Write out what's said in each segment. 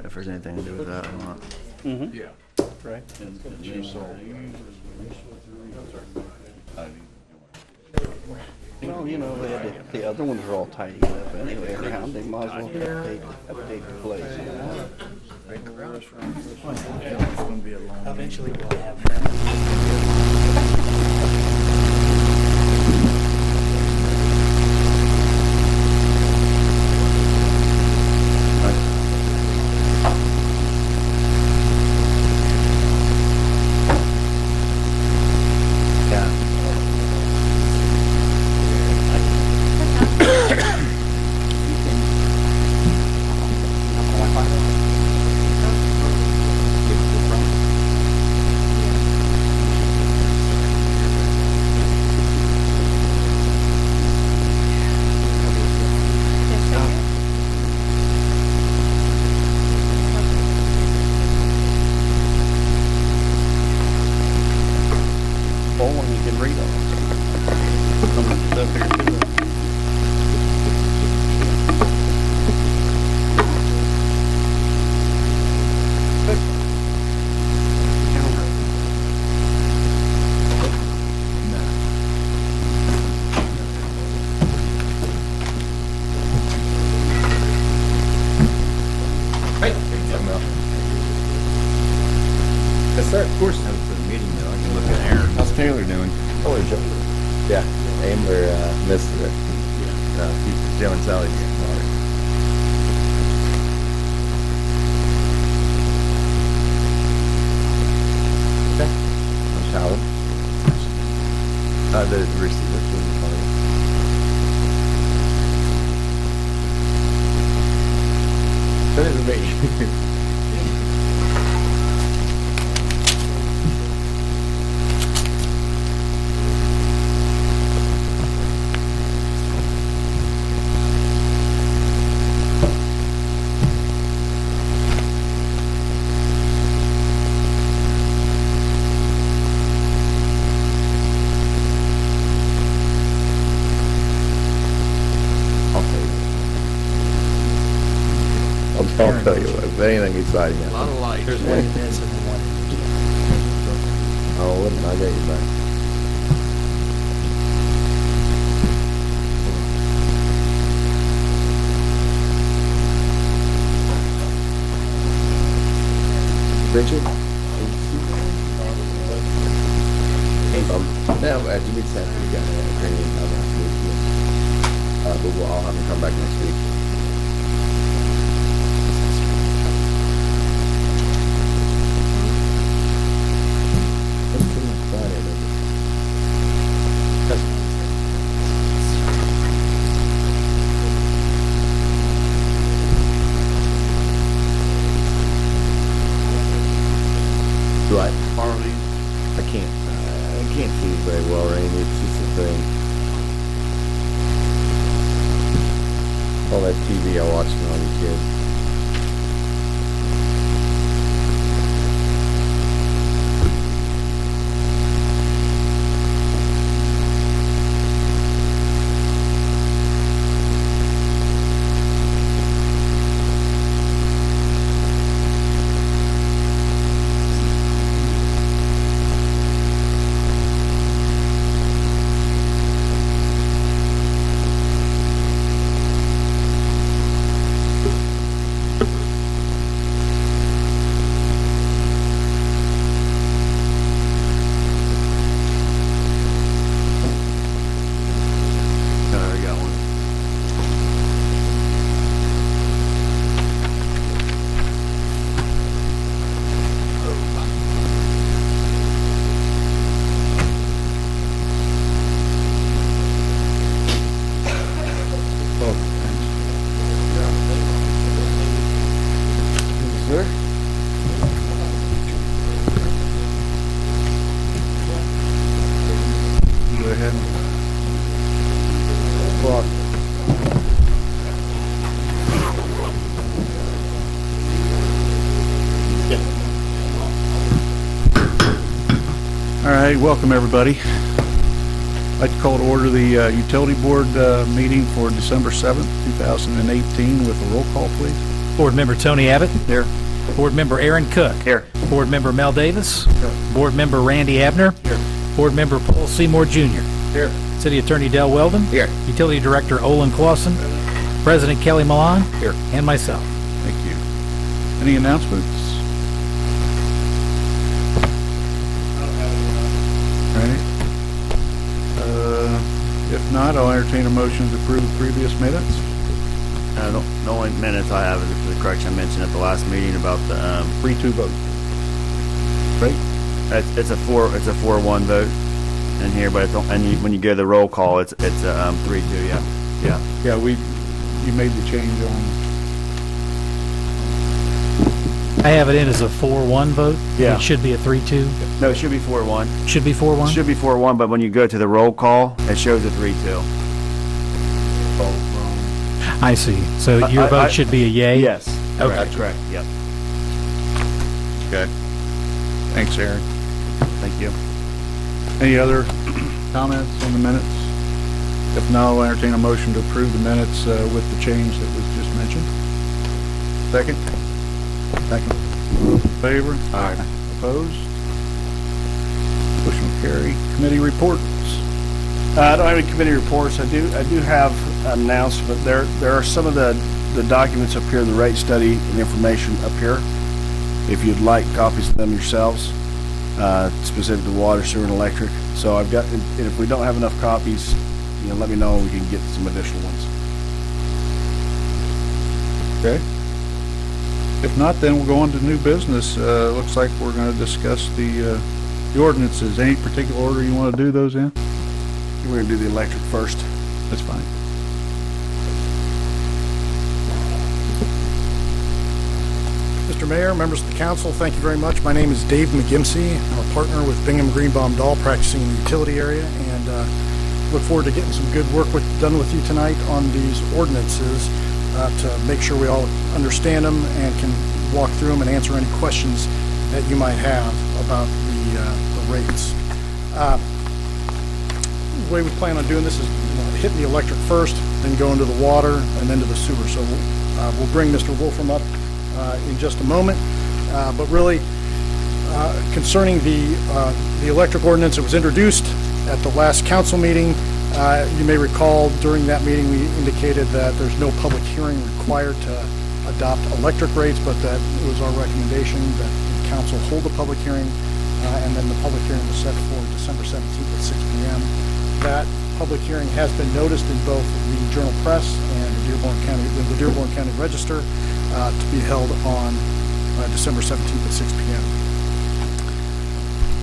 if there's anything to do with that or not. Mm-hmm. Yeah. Right. And then so. Well, you know, the other ones are all tidied up anyway around. They might as well update the place. You know? It's gonna be a long. Eventually we'll have that. You can read on. Some of the stuff here too. Yes, sir. Of course, that was the meeting though. I can look at Aaron. How's Taylor doing? Holy Joe. Yeah, Amber missed it. Joe and Sally's daughter. Shower. The receiver too. That is me. I'll tell you what, if anything exciting A lot happens. of light. There's one in this and then one in Oh, wouldn't I get you back? Richard? Yeah, well, you did say you got a training next week. But I'll have him come back next week. Do I? Harley. I can't see very well, Randy. It's just a thing. All that TV I watch when I was a kid. I got one. Sir? Go ahead. Clock. All right, welcome everybody. I'd like to call to order the Utility Board meeting for December 7th, 2018 with a roll call, please. Board Member Tony Abbott. Here. Board Member Aaron Cook. Here. Board Member Mel Davis. Board Member Randy Abner. Here. Board Member Paul Seymour Jr. Here. City Attorney Del Weldon. Here. Utility Director Olin Clausen. President Kelly Milan. Here. And myself. Thank you. Any announcements? All right. If not, I'll entertain a motion to approve previous minutes. The only minutes I have is for the correction I mentioned at the last meeting about the 3-2 vote. Right? it's a 4-1 vote in here, but when you go to the roll call, it's 3-2. Yeah. Yeah, you made the change on. I have it in as a 4-1 vote. Yeah. It should be a 3-2. No, it should be 4-1. Should be 4-1? Should be 4-1, but when you go to the roll call, it shows a 3-2. I see. So your vote should be a yay? Yes. Okay. That's correct. Yep. Okay. Thanks, Aaron. Thank you. Any other comments on the minutes? If not, I'll entertain a motion to approve the minutes with the change that was just mentioned. Second? Second. In favor? Aye. Opposed? Motion will carry. Committee reports. I don't have any committee reports. I do have an announcement. There are some of the documents up here, the rate study and information up here. If you'd like copies of them yourselves, specific to water, sewer, and electric. So I've got, and if we don't have enough copies, let me know and we can get some additional ones. Okay. If not, then we'll go on to new business. Looks like we're going to discuss the ordinances. Any particular order you want to do those in? We're going to do the electric first. That's fine. Mr. Mayor, members of the council, thank you very much. My name is Dave McGimsey. I'm a partner with Bingham Greenbaum Dahl, practicing in the utility area, and look forward to getting some good work done with you tonight on these ordinances to make sure we all understand them and can walk through them and answer any questions that you might have about the rates. The way we plan on doing this is hitting the electric first, then going to the water, and then to the sewer. So we'll bring Mr. Wolfram up in just a moment. But really, concerning the electric ordinance, it was introduced at the last council meeting. You may recall during that meeting we indicated that there's no public hearing required to adopt electric rates, but that it was our recommendation that the council hold a public hearing, and then the public hearing was set for December 17th at 6 p.m. That public hearing has been noticed in both the Journal Press and the Dearborn County Register to be held on December 17th at 6 p.m.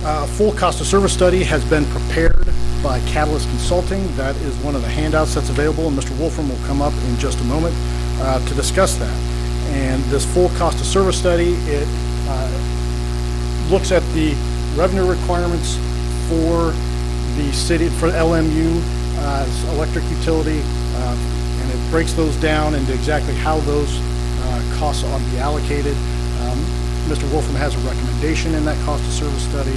A full cost of service study has been prepared by Catalyst Consulting. That is one of the handouts that's available, and Mr. Wolfram will come up in just a moment to discuss that. And this full cost of service study, it looks at the revenue requirements for the city, for LMU as electric utility, and it breaks those down into exactly how those costs ought to be allocated. Mr. Wolfram has a recommendation in that cost of service study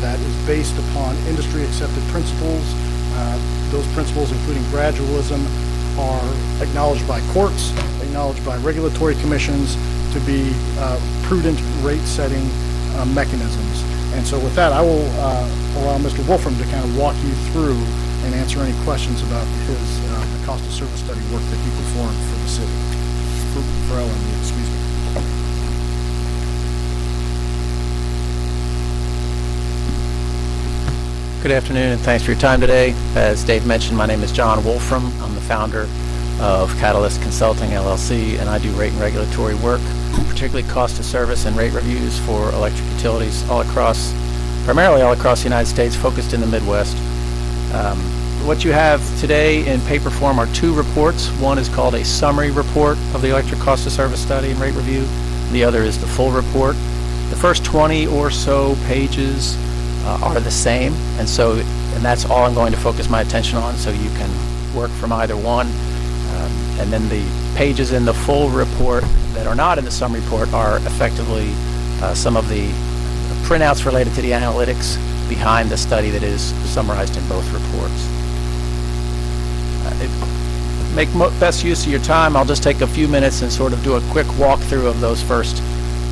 that is based upon industry accepted principles. Those principles, including gradualism, are acknowledged by courts, acknowledged by regulatory commissions to be prudent rate setting mechanisms. And so with that, I will allow Mr. Wolfram to kind of walk you through and answer any questions about his the cost of service study work that he performed for the city, for LMU, excuse me. Good afternoon, and thanks for your time today. As Dave mentioned, my name is John Wolfram. I'm the founder of Catalyst Consulting, LLC, and I do rate and regulatory work, particularly cost of service and rate reviews for electric utilities primarily all across the United States, focused in the Midwest. What you have today in paper form are two reports. One is called a summary report of the electric cost of service study and rate review. The other is the full report. The first 20 or so pages are the same, and that's all I'm going to focus my attention on, so you can work from either one. And then the pages in the full report that are not in the summary report are effectively some of the printouts related to the analytics behind the study that is summarized in both reports. make best use of your time, I'll just take a few minutes and sort of do a quick walkthrough of those first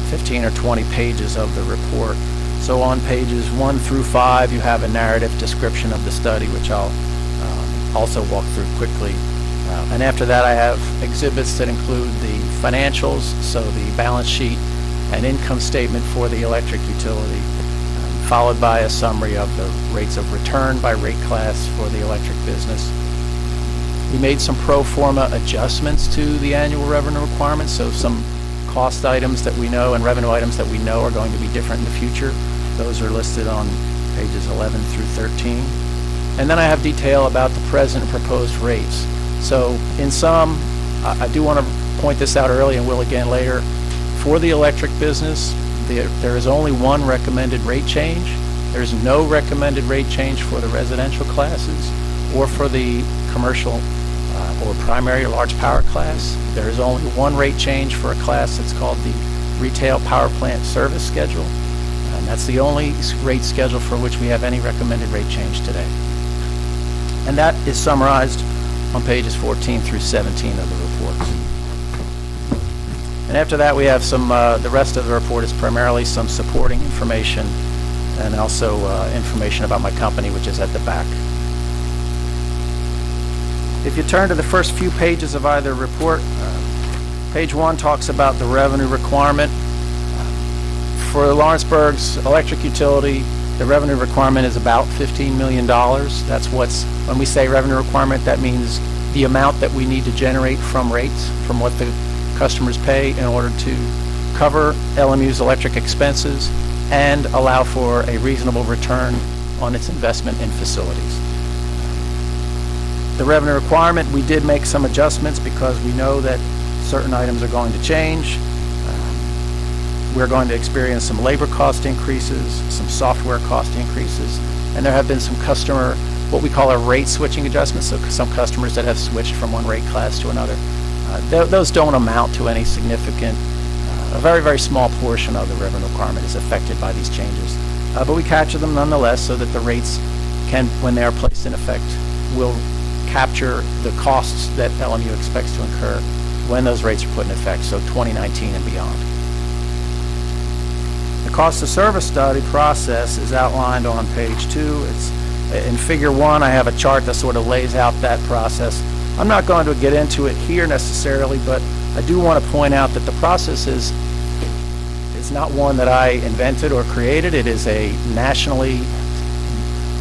15 or 20 pages of the report. So on pages 1 through 5, you have a narrative description of the study, which I'll also walk through quickly. And after that, I have exhibits that include the financials, so the balance sheet and income statement for the electric utility, followed by a summary of the rates of return by rate class for the electric business. We made some pro forma adjustments to the annual revenue requirements, so some cost items that we know and revenue items that we know are going to be different in the future. Those are listed on pages 11 through 13. And then I have detail about the present and proposed rates. So in sum, I do want to point this out early and will again later. For the electric business, there is only one recommended rate change. There's no recommended rate change for the residential classes or for the commercial or primary or large power class. There is only one rate change for a class that's called the Retail Power Plant Service Schedule. And that's the only rate schedule for which we have any recommended rate change today. And that is summarized on pages 14 through 17 of the report. And after that, we have some, the rest of the report is primarily some supporting information and also information about my company, which is at the back. If you turn to the first few pages of either report, page 1 talks about the revenue requirement. For Lawrenceburg's electric utility, the revenue requirement is about $15 million. That's when we say revenue requirement, that means the amount that we need to generate from rates, from what the customers pay in order to cover LMU's electric expenses and allow for a reasonable return on its investment in facilities. The revenue requirement, we did make some adjustments because we know that certain items are going to change. We're going to experience some labor cost increases, some software cost increases, and there have been some customer, what we call a rate switching adjustments, so some customers that have switched from one rate class to another. Those don't amount to any significant, a very, very small portion of the revenue requirement is affected by these changes. But we capture them nonetheless so that the rates can, when they are placed in effect, will capture the costs that LMU expects to incur when those rates are put in effect, so 2019 and beyond. The cost of service study process is outlined on page 2. It's in figure 1. I have a chart that sort of lays out that process. I'm not going to get into it here necessarily, but I do want to point out that the process is not one that I invented or created. It is a nationally,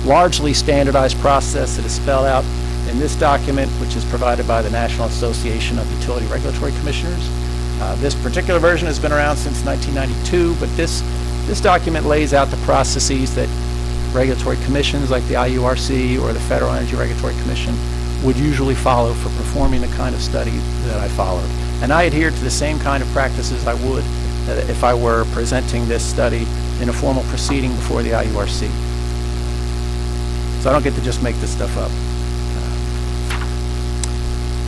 largely standardized process that is spelled out in this document, which is provided by the National Association of Utility Regulatory Commissioners. This particular version has been around since 1992, but this document lays out the processes that regulatory commissions like the IURC or the Federal Energy Regulatory Commission would usually follow for performing the kind of study that I followed. And I adhere to the same kind of practices I would if I were presenting this study in a formal proceeding before the IURC. So I don't get to just make this stuff up.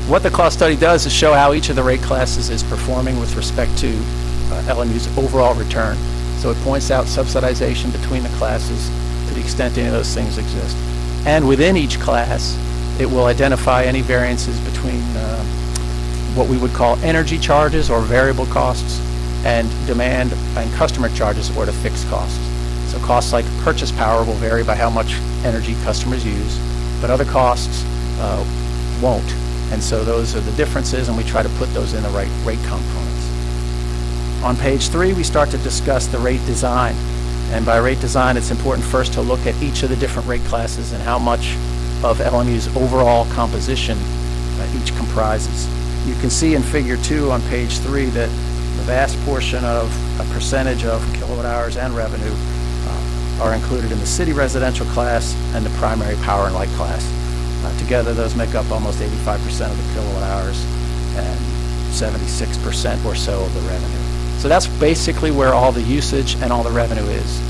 What the cost study does is show how each of the rate classes is performing with respect to LMU's overall return. So it points out subsidization between the classes to the extent any of those things exist. And within each class, it will identify any variances between what we would call energy charges or variable costs and demand and customer charges or the fixed costs. So costs like purchase power will vary by how much energy customers use, but other costs won't. And so those are the differences, and we try to put those in the right rate components. On page 3, we start to discuss the rate design. And by rate design, it's important first to look at each of the different rate classes and how much of LMU's overall composition each comprises. You can see in figure 2 on page 3 that the vast portion of a percentage of kilowatt hours and revenue are included in the city residential class and the primary power and light class. Together, those make up almost 85% of the kilowatt hours and 76% or so of the revenue. So that's basically where all the usage and all the revenue is,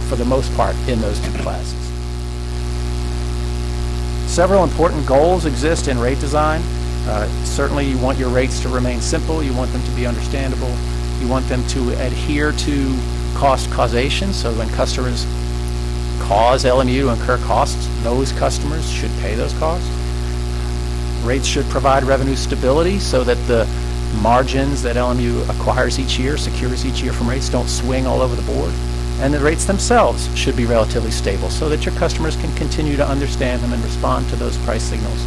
for the most part, in those two classes. Several important goals exist in rate design. Certainly, you want your rates to remain simple. You want them to be understandable. You want them to adhere to cost causation, so when customers cause LMU to incur costs, those customers should pay those costs. Rates should provide revenue stability so that the margins that LMU acquires each year, secures each year from rates, don't swing all over the board. And the rates themselves should be relatively stable so that your customers can continue to understand them and respond to those price signals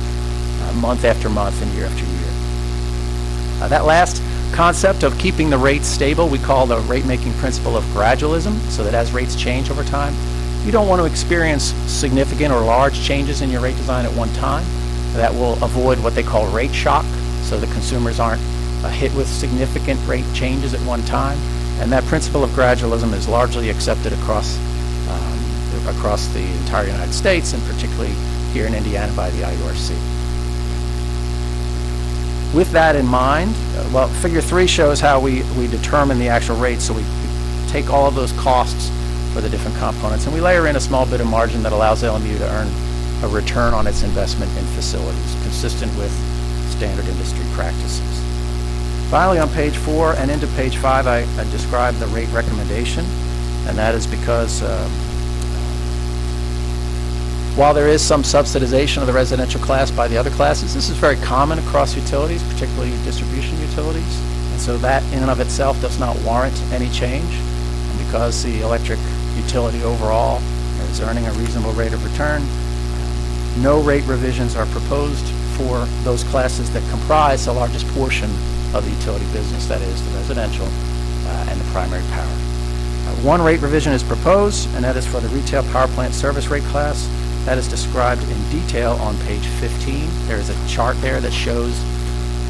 month after month and year after year. That last concept of keeping the rates stable we call the rate-making principle of gradualism, so that as rates change over time, you don't want to experience significant or large changes in your rate design at one time. That will avoid what they call rate shock, so the consumers aren't hit with significant rate changes at one time. And that principle of gradualism is largely accepted across the entire United States, and particularly here in Indiana by the IURC. With that in mind, well, Figure 3 shows how we determine the actual rate. So we take all of those costs for the different components, and we layer in a small bit of margin that allows LMU to earn a return on its investment in facilities, consistent with standard industry practices. Finally, on page 4 and into page 5, I describe the rate recommendation, and that is because while there is some subsidization of the residential class by the other classes, this is very common across utilities, particularly distribution utilities, and so that in and of itself does not warrant any change. And because the electric utility overall is earning a reasonable rate of return, no rate revisions are proposed for those classes that comprise the largest portion of the utility business, that is the residential and the primary power. One rate revision is proposed, and that is for the retail power plant service rate class. That is described in detail on page 15. There is a chart there that shows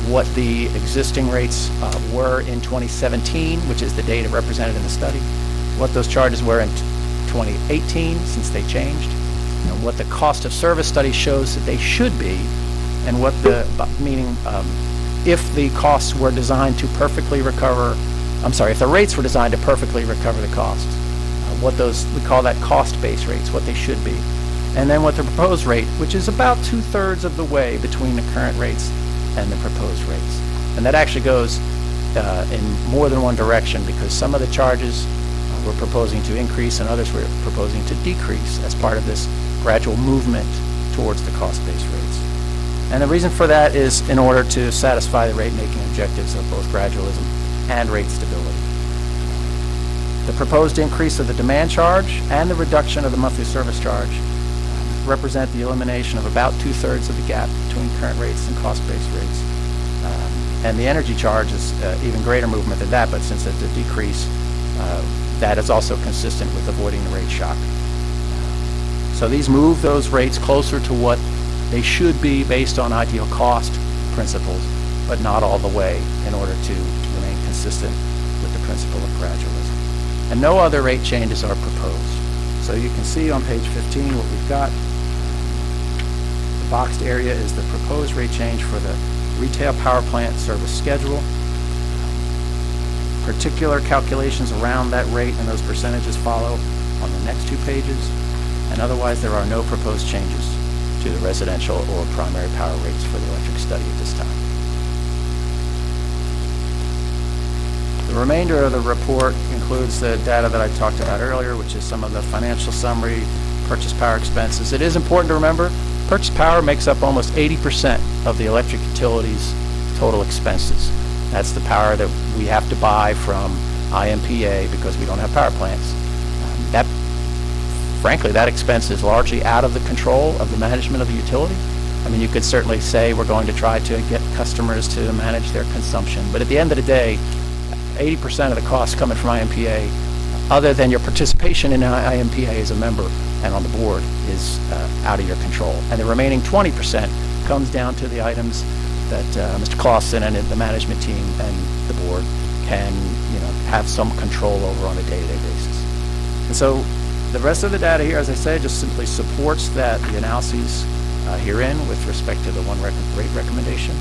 what the existing rates were in 2017, which is the data represented in the study, what those charges were in 2018 since they changed, and what the cost of service study shows that they should be, and what the, meaning if the costs were designed to perfectly recover, if the rates were designed to perfectly recover the costs, what those, we call that cost-based rates, what they should be. And then what the proposed rate, which is about 2/3 of the way between the current rates and the proposed rates. And that actually goes in more than one direction, because some of the charges we're proposing to increase and others we're proposing to decrease as part of this gradual movement towards the cost-based rates. And the reason for that is in order to satisfy the rate-making objectives of both gradualism and rate stability. The proposed increase of the demand charge and the reduction of the monthly service charge represent the elimination of about 2/3 of the gap between current rates and cost-based rates. And the energy charge is even greater movement than that, but since it's a decrease, that is also consistent with avoiding the rate shock. So these move those rates closer to what they should be based on ideal cost principles, but not all the way, in order to remain consistent with the principle of gradualism. And no other rate changes are proposed. So you can see on page 15 what we've got. The boxed area is the proposed rate change for the retail power plant service schedule. Particular calculations around that rate and those percentages follow on the next 2 pages. And otherwise, there are no proposed changes to the residential or primary power rates for the electric study at this time. The remainder of the report includes the data that I talked about earlier, which is some of the financial summary, purchase power expenses. It is important to remember, purchase power makes up almost 80% of the electric utility's total expenses. That's the power that we have to buy from IMPA because we don't have power plants. Frankly, that expense is largely out of the control of the management of the utility. I mean, you could certainly say we're going to try to get customers to manage their consumption, but at the end of the day, 80% of the costs coming from IMPA, other than your participation in IMPA as a member and on the board, is out of your control. And the remaining 20% comes down to the items that Mr. Clausen and the management team and the board can, have some control over on a day-to-day basis. And so the rest of the data here, as I said, just simply supports that the analyses herein with respect to the rate recommendation.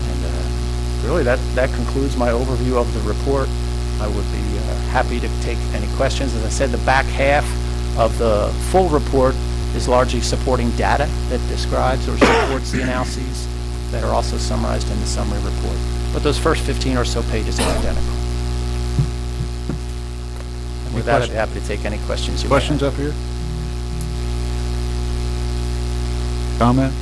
And really, that concludes my overview of the report. I would be happy to take any questions. As I said, the back half of the full report is largely supporting data that describes or supports the analyses that are also summarized in the summary report. But those first 15 or so pages are identical. And with that, I'd be happy to take any questions you may have. Questions up here? Comment?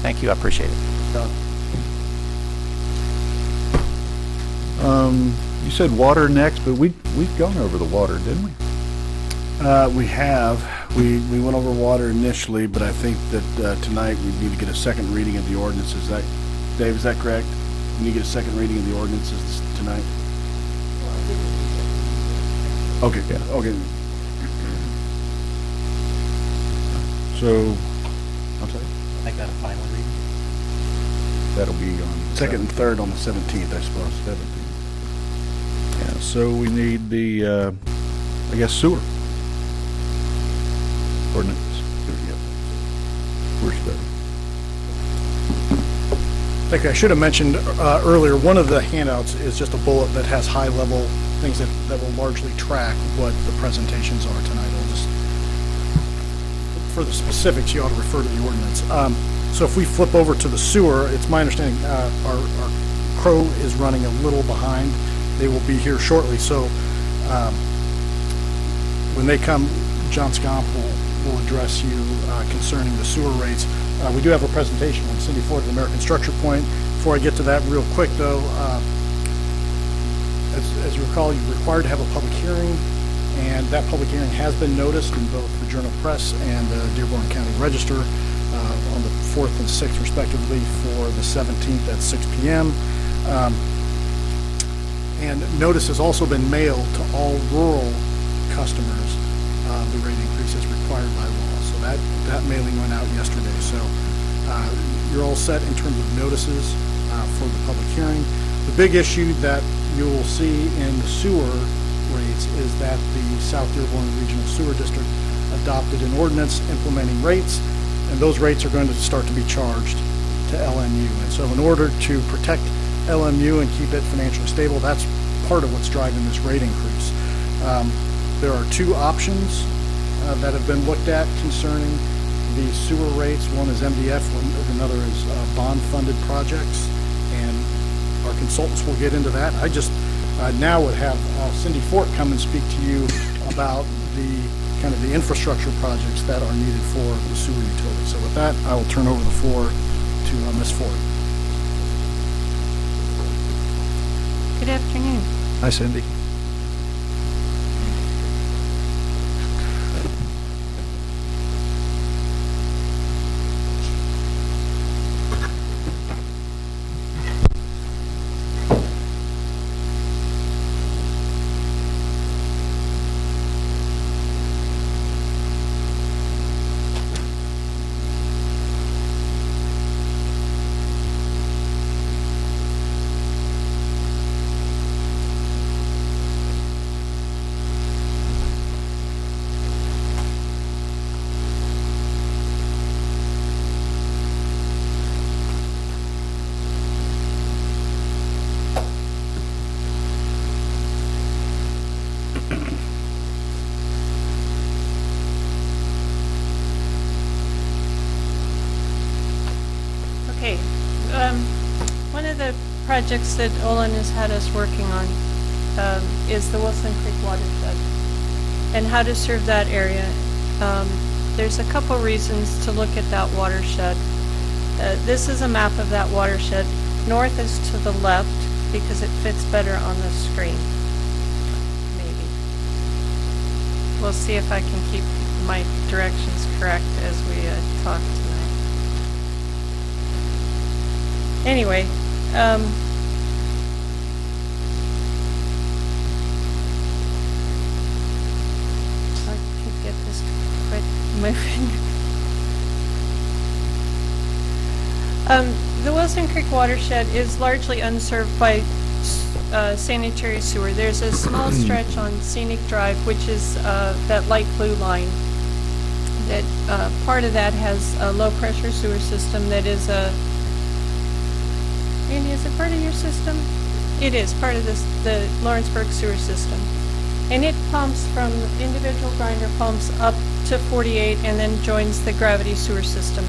Thank you, I appreciate it. You said water next, but we've gone over the water, didn't we? We have. We went over water initially, but I think that tonight we need to get a second reading of the ordinances. Dave, is that correct? We need to get a second reading of the ordinances tonight? Okay, okay. So, I'm sorry? Make that a final reading. That'll be on. Second and third on the 17th, I suppose. 17th. Yeah, so we need the, I guess, sewer ordinance. Sewer study. Thank you. I should have mentioned earlier, one of the handouts is just a bullet that has high-level things that will largely track what the presentations are tonight. I'll just, for the specifics, you ought to refer to the ordinance. So if we flip over to the sewer, it's my understanding our Crow is running a little behind. They will be here shortly. So when they come, John Scomp will address you concerning the sewer rates. We do have a presentation on Cindy Ford at American Structure Point. Before I get to that real quick, though, as you recall, you're required to have a public hearing, and that public hearing has been noticed in both the Journal Press and the Dearborn County Register on the 4th and 6th, respectively, for the 17th at 6 p.m. And notice has also been mailed to all rural customers, the rate increase is required by law. So that mailing went out yesterday. So you're all set in terms of notices for the public hearing. The big issue that you will see in the sewer rates is that the South Dearborn Regional Sewer District adopted an ordinance implementing rates, and those rates are going to start to be charged to LMU. And so in order to protect LMU and keep it financially stable, that's part of what's driving this rate increase. There are two options that have been looked at concerning the sewer rates. One is MDF, another is bond-funded projects, and our consultants will get into that. I just now would have Cindy Fort come and speak to you about the infrastructure projects that are needed for the sewer utility. So with that, I will turn over the floor to Ms. Fort. Good afternoon. Hi, Cindy. Okay. One of the projects that Olin has had us working on is the Wilson Creek watershed and how to serve that area. There's a couple reasons to look at that watershed. This is a map of that watershed. North is to the left because it fits better on the screen. Maybe. We'll see if I can keep my directions correct as we talk tonight. Anyway, I could get this to quit moving. The Wilson Creek watershed is largely unserved by sanitary sewer. There's a small stretch on Scenic Drive, which is that light blue line. That part of that has a low-pressure sewer system that is a... Andy, is it part of your system? It is part of the Lawrenceburg sewer system. And it pumps from individual grinder pumps up to 48 and then joins the gravity sewer system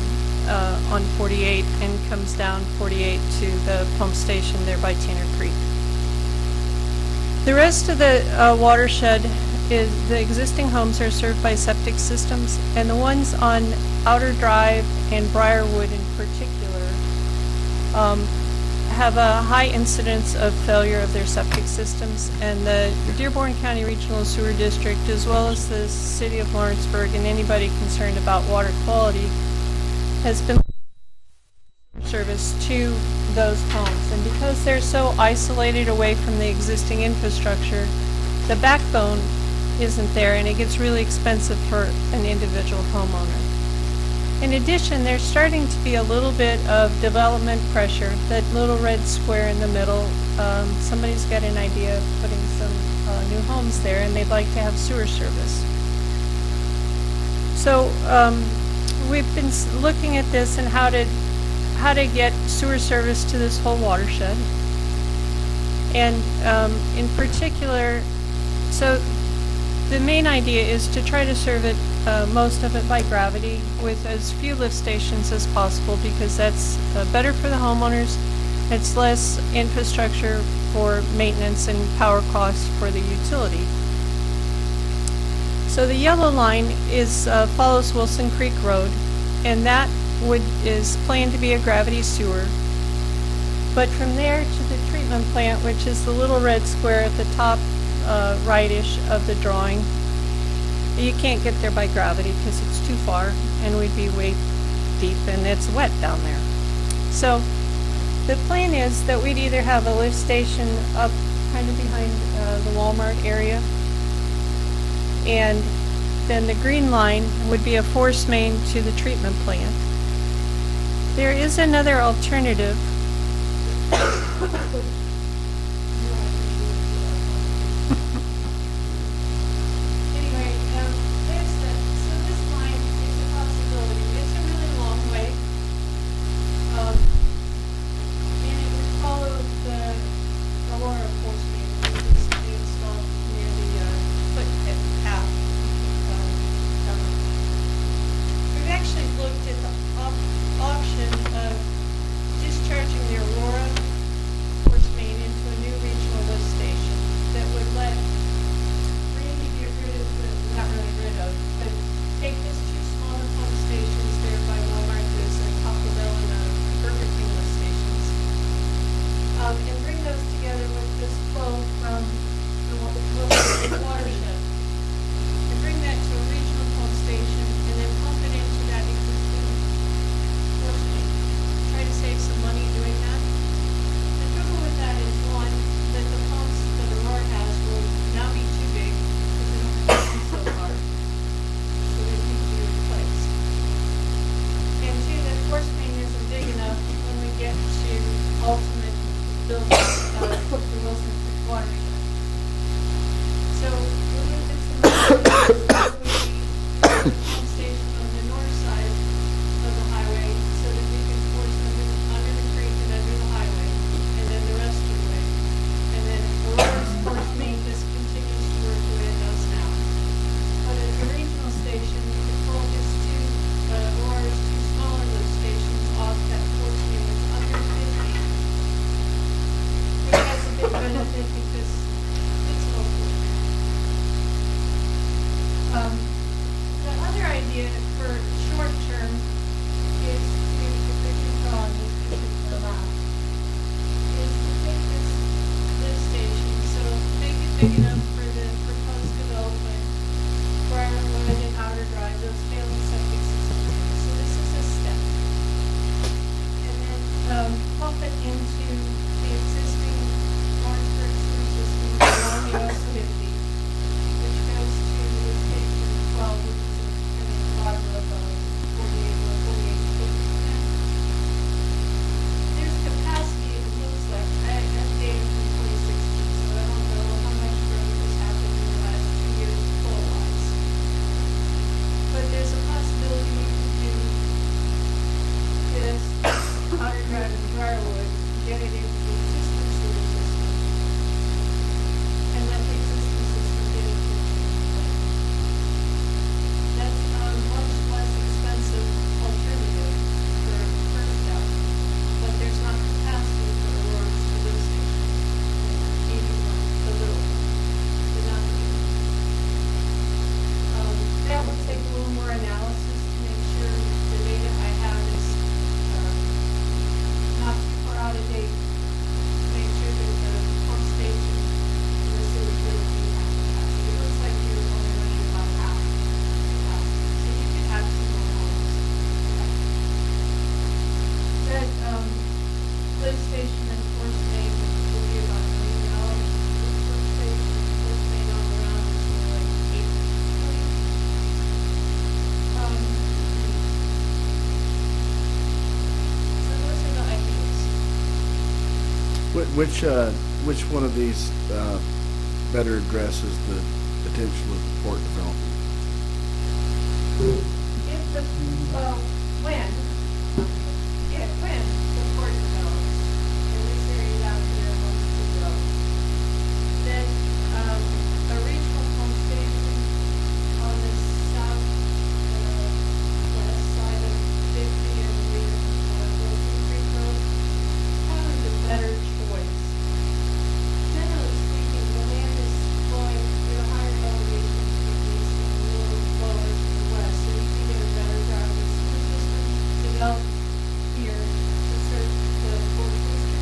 on 48 and comes down 48 to the pump station there by Tanner Creek. The rest of the watershed is the existing homes are served by septic systems, and the ones on Outer Drive and Briarwood in particular have a high incidence of failure of their septic systems, and the Dearborn County Regional Sewer District, as well as the City of Lawrenceburg and anybody concerned about water quality, has been service to those homes. And because they're so isolated away from the existing infrastructure, the backbone isn't there, and it gets really expensive for an individual homeowner. In addition, there's starting to be a little bit of development pressure. That little red square in the middle, somebody's got an idea of putting some new homes there, and they'd like to have sewer service. So we've been looking at this and how to get sewer service to this whole watershed. And in particular, so the main idea is to try to serve it, most of it by gravity, with as few lift stations as possible, because that's better for the homeowners. It's less infrastructure for maintenance and power costs for the utility. So the yellow line is follows Wilson Creek Road, and that is planned to be a gravity sewer. But from there to the treatment plant, which is the little red square at the top right-ish of the drawing, you can't get there by gravity because it's too far, and we'd be way deep, and it's wet down there. So the plan is that we'd either have a lift station up kind of behind the Walmart area, and then the green line would be a force main to the treatment plant. There is another alternative. Anyway, so this line is a possibility. It's a really long way. And it would follow the Aurora force main that was recently installed near the footpath path. We've actually looked at the option of discharging the Aurora force main into a new regional lift station that would let really get rid of not really rid of, but take these two smaller pump stations there by Walmart, there's a Taco Bell and a Burger King lift stations, and bring those together with this flow from the watershed, and bring that to a regional pump station, and then pump it into that existing force main. Try to save some money doing that. The trouble with that is, one, that the pumps that Aurora has will now be too big because they don't have to so far. So they need to be replaced. And two, that force main isn't big enough when we get to ultimate building the Wilson Creek watershed. So we looked at some would be a pump station on the north side of the highway so that we can force under the creek and under the highway, and then the rest of the way. And then Aurora's force main just continues to work the way it does now. But at the regional station, we could focus Aurora's two smaller lift stations off that force main that's under 50, which has a big benefit because it's local. The other idea for short term is to, if we can draw on this particular map, is to take this lift station, so make it big enough for the proposed development, Briarwood and Outer Drive, those failing septic systems. So this is a step. And then pump it into the existing Lawrenceburg sewer system Which one of these better addresses the potential of port development? If the, when the port develops, and this area out here wants to go, then, a regional pump station on the south, west side of 50 and Wilson Creek Road, probably the better choice. Generally speaking, the land is flowing through a higher elevation to the east and a little lower to the west, so you can get a better job of the sewer system developed here to serve the port district.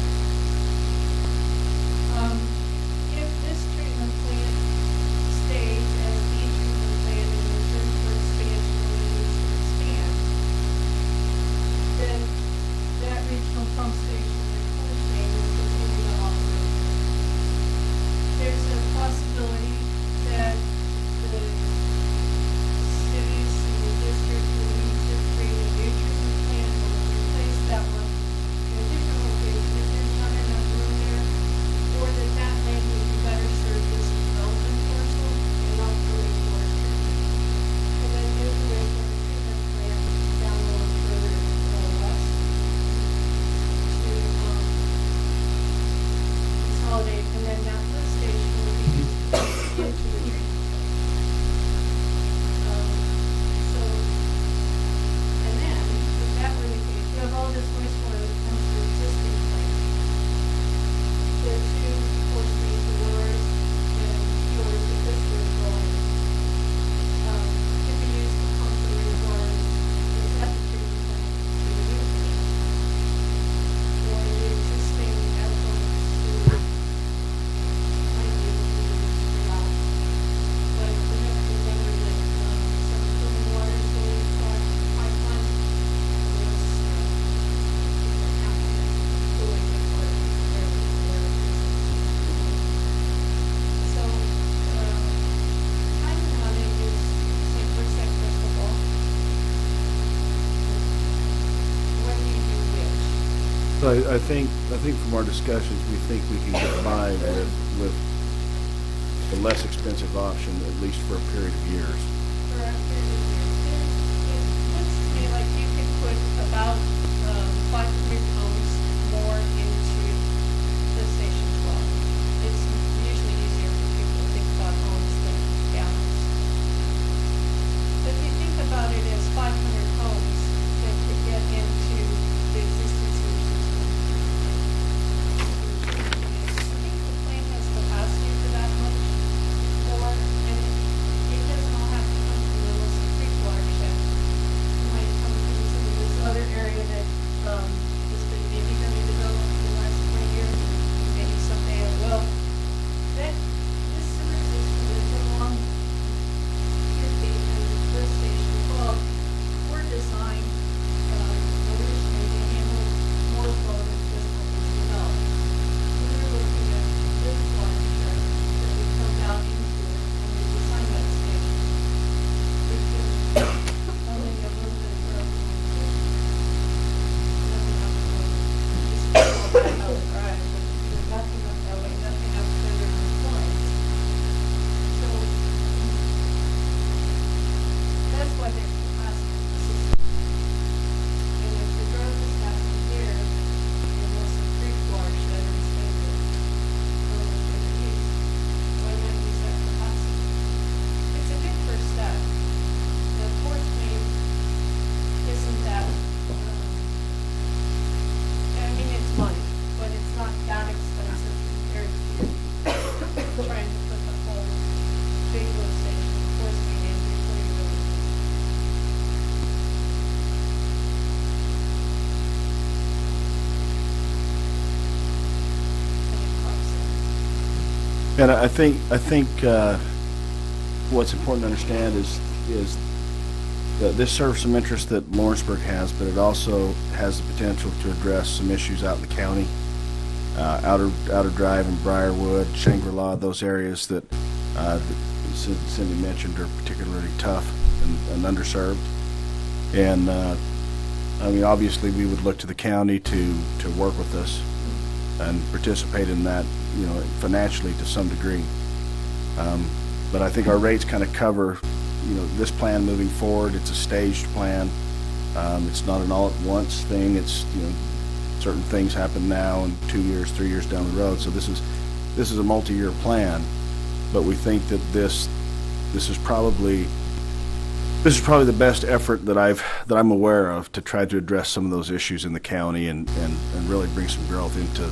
If this treatment plant stays as the treatment plant and there's room for expansion when it needs to expand, then that regional pump station and port chain will continue to operate. There's a possibility that the cities and the district will need to create a new treatment plant or replace that one in a different location if there's not enough room there, or that land would be better served as a development parcel and not for wastewater treatment. And then move the wastewater treatment plant down a little further west to consolidate, and then that lift station will be used into the treatment plant. So, and then, if that were the case, you have all this wastewater that comes to the existing plant. The two port streams, yours and yours, that this was going, could be used to pump the wastewater that's at the treatment plant to the new plant. Or the existing effluent sewer might be able to be used for that. But we have to remember that, some clean water is going across the pipeline. And this, cooling the water where it is. So, timing on it is 100% crystal ball. When do you do which? So I think from our discussions, we think we can get by with the less expensive option, at least for a period of years. For a period of years. It looks to me like you could put about 500 homes more into the Station 12. It's usually easier for people to think about homes than gallons. If you think about it as 500 homes that could get into the existing sewer system. I think the plant has capacity for that much more, and it doesn't all have to come from the Wilson Creek watershed. It might come from some of this other area that, has been maybe going to develop in the last 20 years, maybe someday it will. This sewer system that's along 50 and the Station 12 were designed, originally to handle more flow than just what was developed. We were looking at this watershed that would come down into it when we designed that station. We could only a little bit of growth on it. Nothing up the road. Just go back out the drive, but there's nothing up that way, nothing up further on the point. So, that's why there's capacity in the system. And if the growth is happening here, in Wilson Creek watershed instead of going further east, why not use that capacity? It's a good first step. The fourth wave isn't that, I mean, it's money, but it's not that expensive compared to trying to put the whole big lift station, fourth main in before you really need it. And it costs sense. And I think what's important to understand is that this serves some interest that Lawrenceburg has, but it also has the potential to address some issues out in the county. Outer Drive and Briarwood, Shangri-La, those areas that Cindy mentioned are particularly tough and underserved. And I mean, obviously, we would look to the county to work with us and participate in that, financially to some degree. But I think our rates kind of cover, this plan moving forward. It's a staged plan. It's not an all-at-once thing. It's, certain things happen now and 2 years, 3 years down the road. So this is a multi-year plan, but we think that this is probably the best effort that I'm aware of to try to address some of those issues in the county and really bring some growth into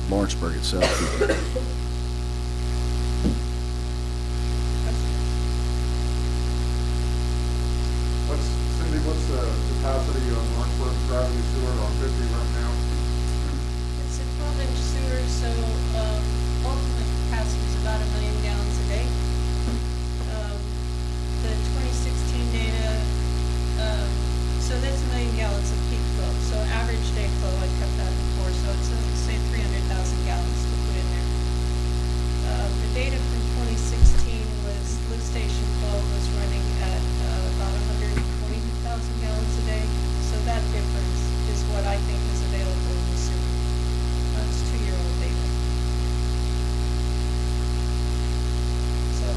Lawrenceburg itself. What's the capacity on Lawrenceburg gravity sewer on 50 right now? It's a 12-inch sewer, so ultimate capacity is about 1 million gallons a day. The 2016 data, so that's 1 million gallons of peak flow. So average day flow, I kept that before, so it's say 300,000 gallons to put in there. The data from 2016 was lift station flow was running at about 120,000 gallons a day. So that difference is what I think is available in the sewer. That's 2-year-old data. So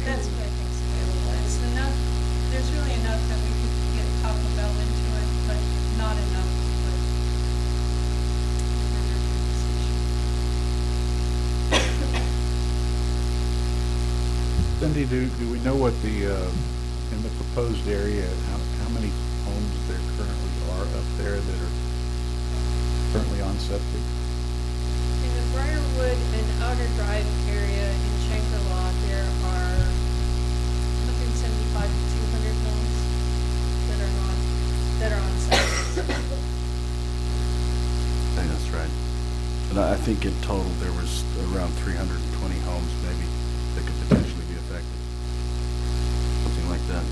that's what I think is available. It's enough, there's really enough that we could get Taco Bell into it, but not enough for further decision. Cindy, do we know what in the proposed area, how many homes there currently are up there that are currently on septic? In the Briarwood and Outer Drive area in Shangri-La, there are 175 to 200 homes that are on septic. I think that's right. And I think in total there was around 320 homes maybe that could potentially be affected. Something like that.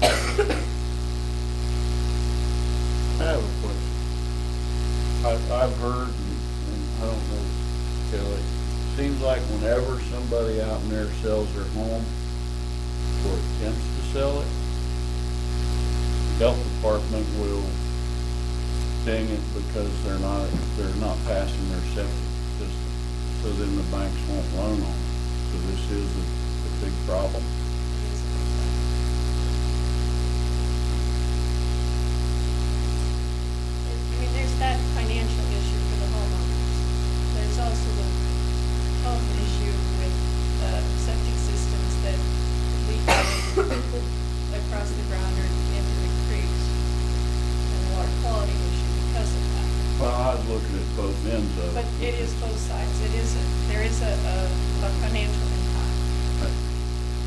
I have a question. I've heard, and I don't know, Kelly, seems like whenever somebody out in there sells their home or attempts to sell it, the health department will ding it because they're not passing their septic system. So then the banks won't loan on it. So this is a big problem. I mean, there's that financial issue for the homeowners. There's also the health issue with septic systems that leak across the ground or into the creeks, and the water quality issue because of that. Well, I was looking at both ends of it. But it is both sides. There is a financial impact.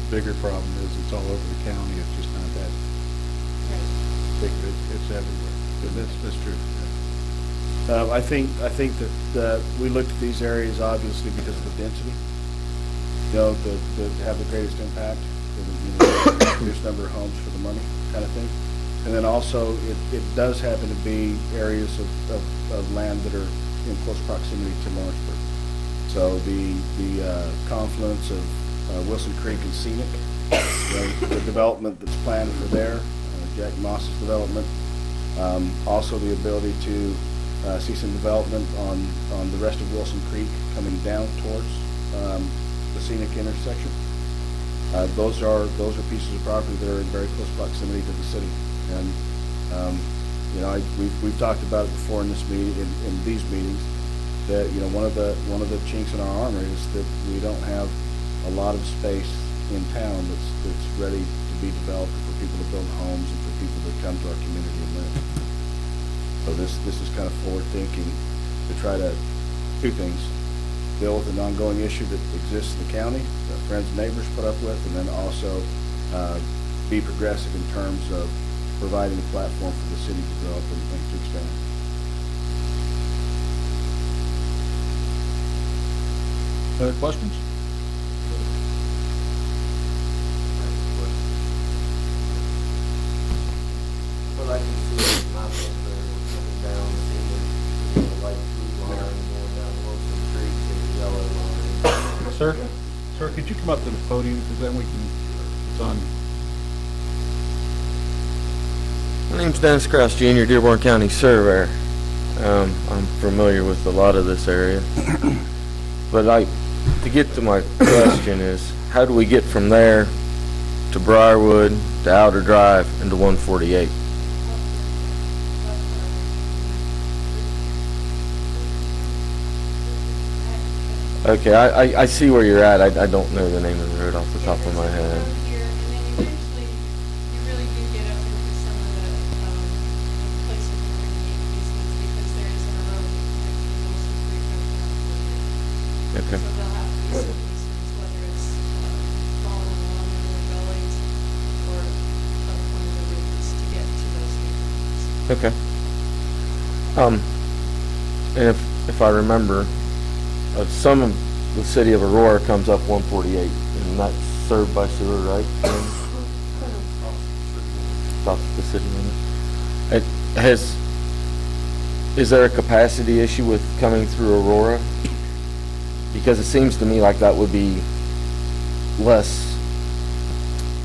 Bigger problem is it's all over the county, it's just not that big, it's everywhere. But that's true. I think that we looked at these areas obviously because of the density, to have the greatest impact, the greatest number of homes for the money kind of thing. And then also, it does happen to be areas of land that are in close proximity to Lawrenceburg. So the confluence of Wilson Creek and Scenic, the development that's planned for there, Jack Moss's development, also the ability to see some development on the rest of Wilson Creek coming down towards the Scenic intersection. Those are pieces of property that are in very close proximity to the city. And we've talked about it before in this meeting, in these meetings, that one of the chinks in our armor is that we don't have a lot of space in town that's ready to be developed for people to build homes and for people to come to our community and live. So this is kind of forward thinking to try to do things, deal with an ongoing issue that exists in the county that friends and neighbors put up with, and then also be progressive in terms of providing a platform for the city to grow up and to expand. Other questions? But I can see it not up there, coming down, seeing the light blue line going down Wilson Creek and the yellow line. Sir, could you come up to the podium, because then we can, it's on. My name's Dennis Krause, Jr., Dearborn County Surveyor. I'm familiar with a lot of this area. But to get to my question is, how do we get from there to Briarwood, to Outer Drive, and to 148? Okay, I see where you're at. I don't know the name of the road off the top of my head. Here, and then eventually, you really do get up into some of the places where you need easements, because there isn't a road connecting Wilson Creek up to 148. Okay. So they'll have to be some easements, whether it's following along one of the gullies or up one of the ridges to get to those easements. Okay. And if I remember, some of the city of Aurora comes up 148, and that's served by sewer, right? Off the city limits. Is there a capacity issue with coming through Aurora? Because it seems to me like that would be less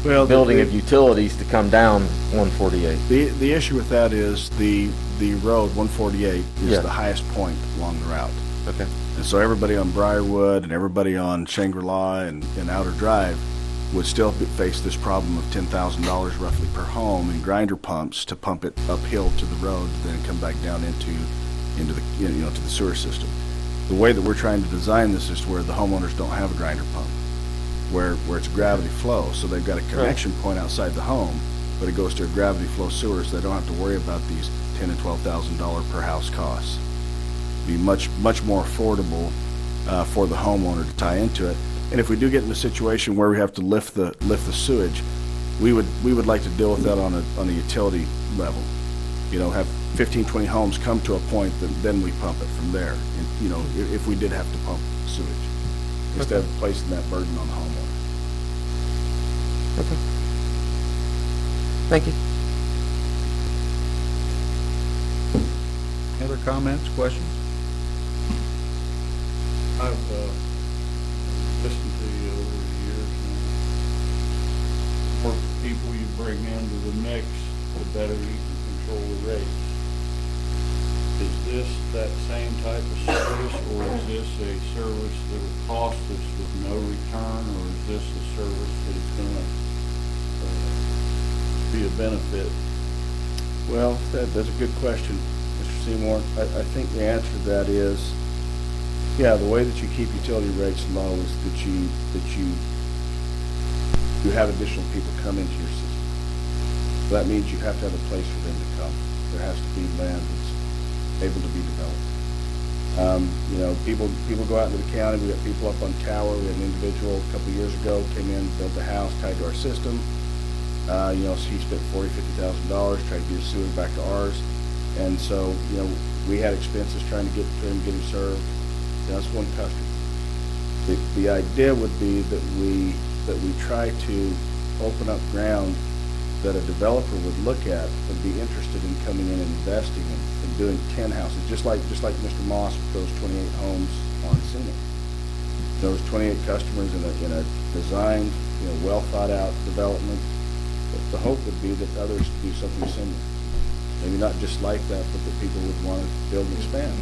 Well, building of utilities to come down 148. The issue with that is the road 148 is Yeah. the highest point along the route. Okay. And so everybody on Briarwood and everybody on Shangri-La and Outer Drive would still face this problem of $10,000 roughly per home in grinder pumps to pump it uphill to the road, then come back down into the to the sewer system. The way that we're trying to design this is where the homeowners don't have a grinder pump, where it's gravity flow, so they've got a connection point outside the home, but it goes to a gravity flow sewer, so they don't have to worry about these $10,000 and $12,000 per house costs. Be much more affordable for the homeowner to tie into it. And if we do get in a situation where we have to lift the sewage, we would like to deal with that on a utility level. Have 15, 20 homes come to a point, then we pump it from there. And, if we did have to pump sewage, instead of placing that burden on the homeowner. Okay. Thank you. Any other comments, questions? I've listened to you over the years now. The more people you bring into the mix, the better you can control the rates. Is this that same type of service, or is this a service that will cost us with no return, or is this a service that's gonna be a benefit? Well, that's a good question, Mr. Seymour. I think the answer to that is, yeah, the way that you keep utility rates low is that you have additional people come into your system. So that means you have to have a place for them to come. There has to be land that's able to be developed. People go out into the county. We got people up on Tower. We had an individual a couple of years ago came in, built a house tied to our system. So he spent $40,000, $50,000 trying to get his sewer back to ours. And so, we had expenses trying to get him served. That's one customer. The idea would be that we try to open up ground that a developer would look at and be interested in coming in and investing in doing 10 houses, just like Mr. Moss with those 28 homes on Scenic. Those 28 customers in a designed, well thought out development. But the hope would be that others do something similar. Maybe not just like that, but that people would want to build and expand.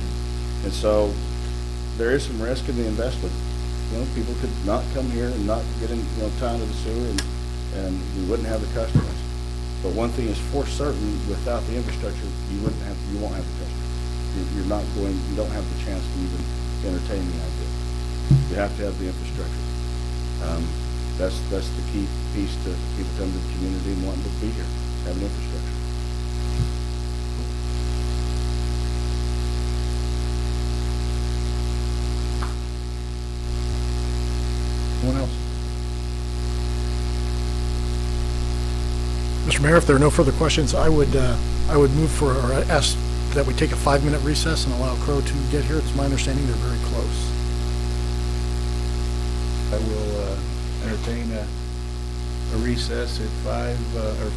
And so there is some risk in the investment. People could not come here and not get in, tie into the sewer, and we wouldn't have the customers. But one thing is for certain, without the infrastructure, you won't have the customers. You don't have the chance to even entertain the idea. You have to have the infrastructure. That's the key piece to people coming to the community and wanting to be here, have an infrastructure. Anyone else? Mr. Mayor, if there are no further questions, I would move for, or ask that we take a 5-minute recess and allow Crow to get here. It's my understanding they're very close. I will entertain a recess at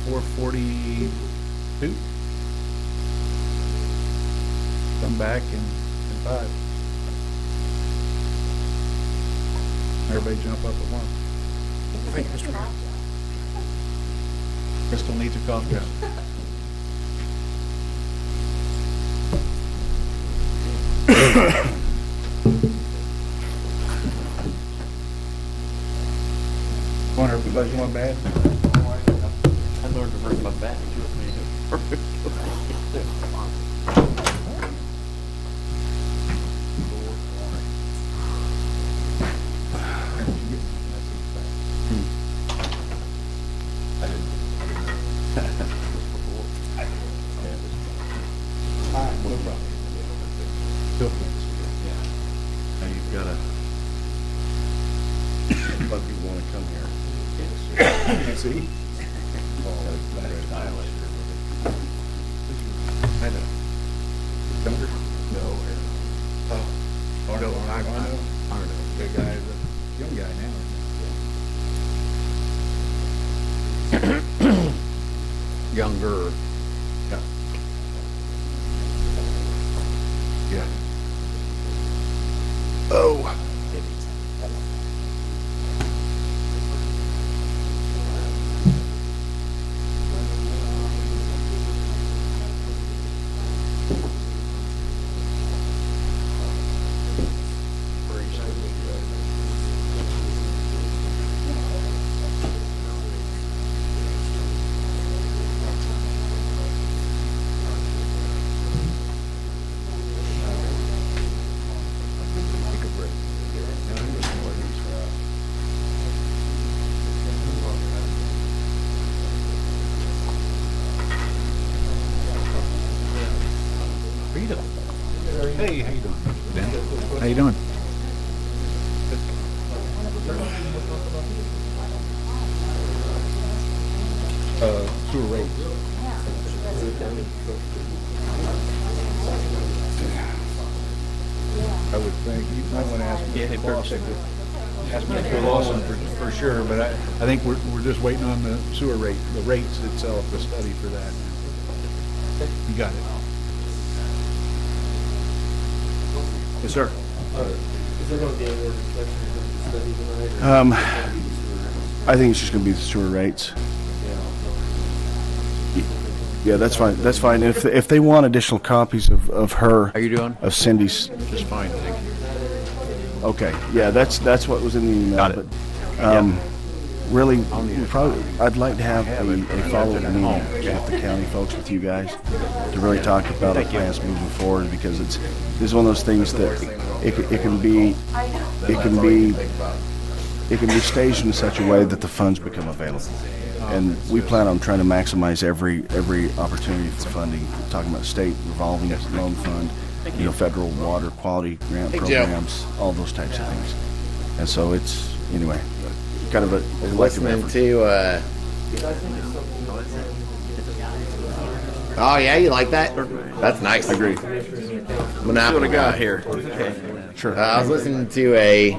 4:42. Come back in 5. Everybody jump up at once. Thank you, Mr. Mayor. Crystal needs a coffee. Charlie's going bad? I learned to bring my back with me. Now you've got to, but you want to come here. See? I know. Younger? No. Oh, Arno. Arno. The guy, the young guy now. Younger. Yeah. Yeah. Oh. Hey, how you doing? Dan? How you doing? Sewer rates. I would think, you might want to ask Mr. Lawson. Ask Mr. Lawson for sure, but I think we're just waiting on the sewer rate, the rates itself, the study for that. You got it. Yes, sir. Is there going to be any more discussion about the study tonight? I think it's just going to be the sewer rates. Yeah, that's fine. That's fine. If they want additional copies of her, How you doing? of Cindy's, Just fine, thank you. okay. Yeah, that's what was in the email. Got it. But, really, I'd like to have a follow-up meeting with the county folks, with you guys, to really talk about our plans moving forward, because this is one of those things that it can be staged in such a way that the funds become available. And we plan on trying to maximize every opportunity for funding. We're talking about state revolving loan fund, federal water quality grant programs, all those types of things. And so it's, anyway, kind of a collective Listening effort. to, oh yeah, you like that? That's nice. I agree. Monopoly. what I got here. Okay. Sure. I was listening to a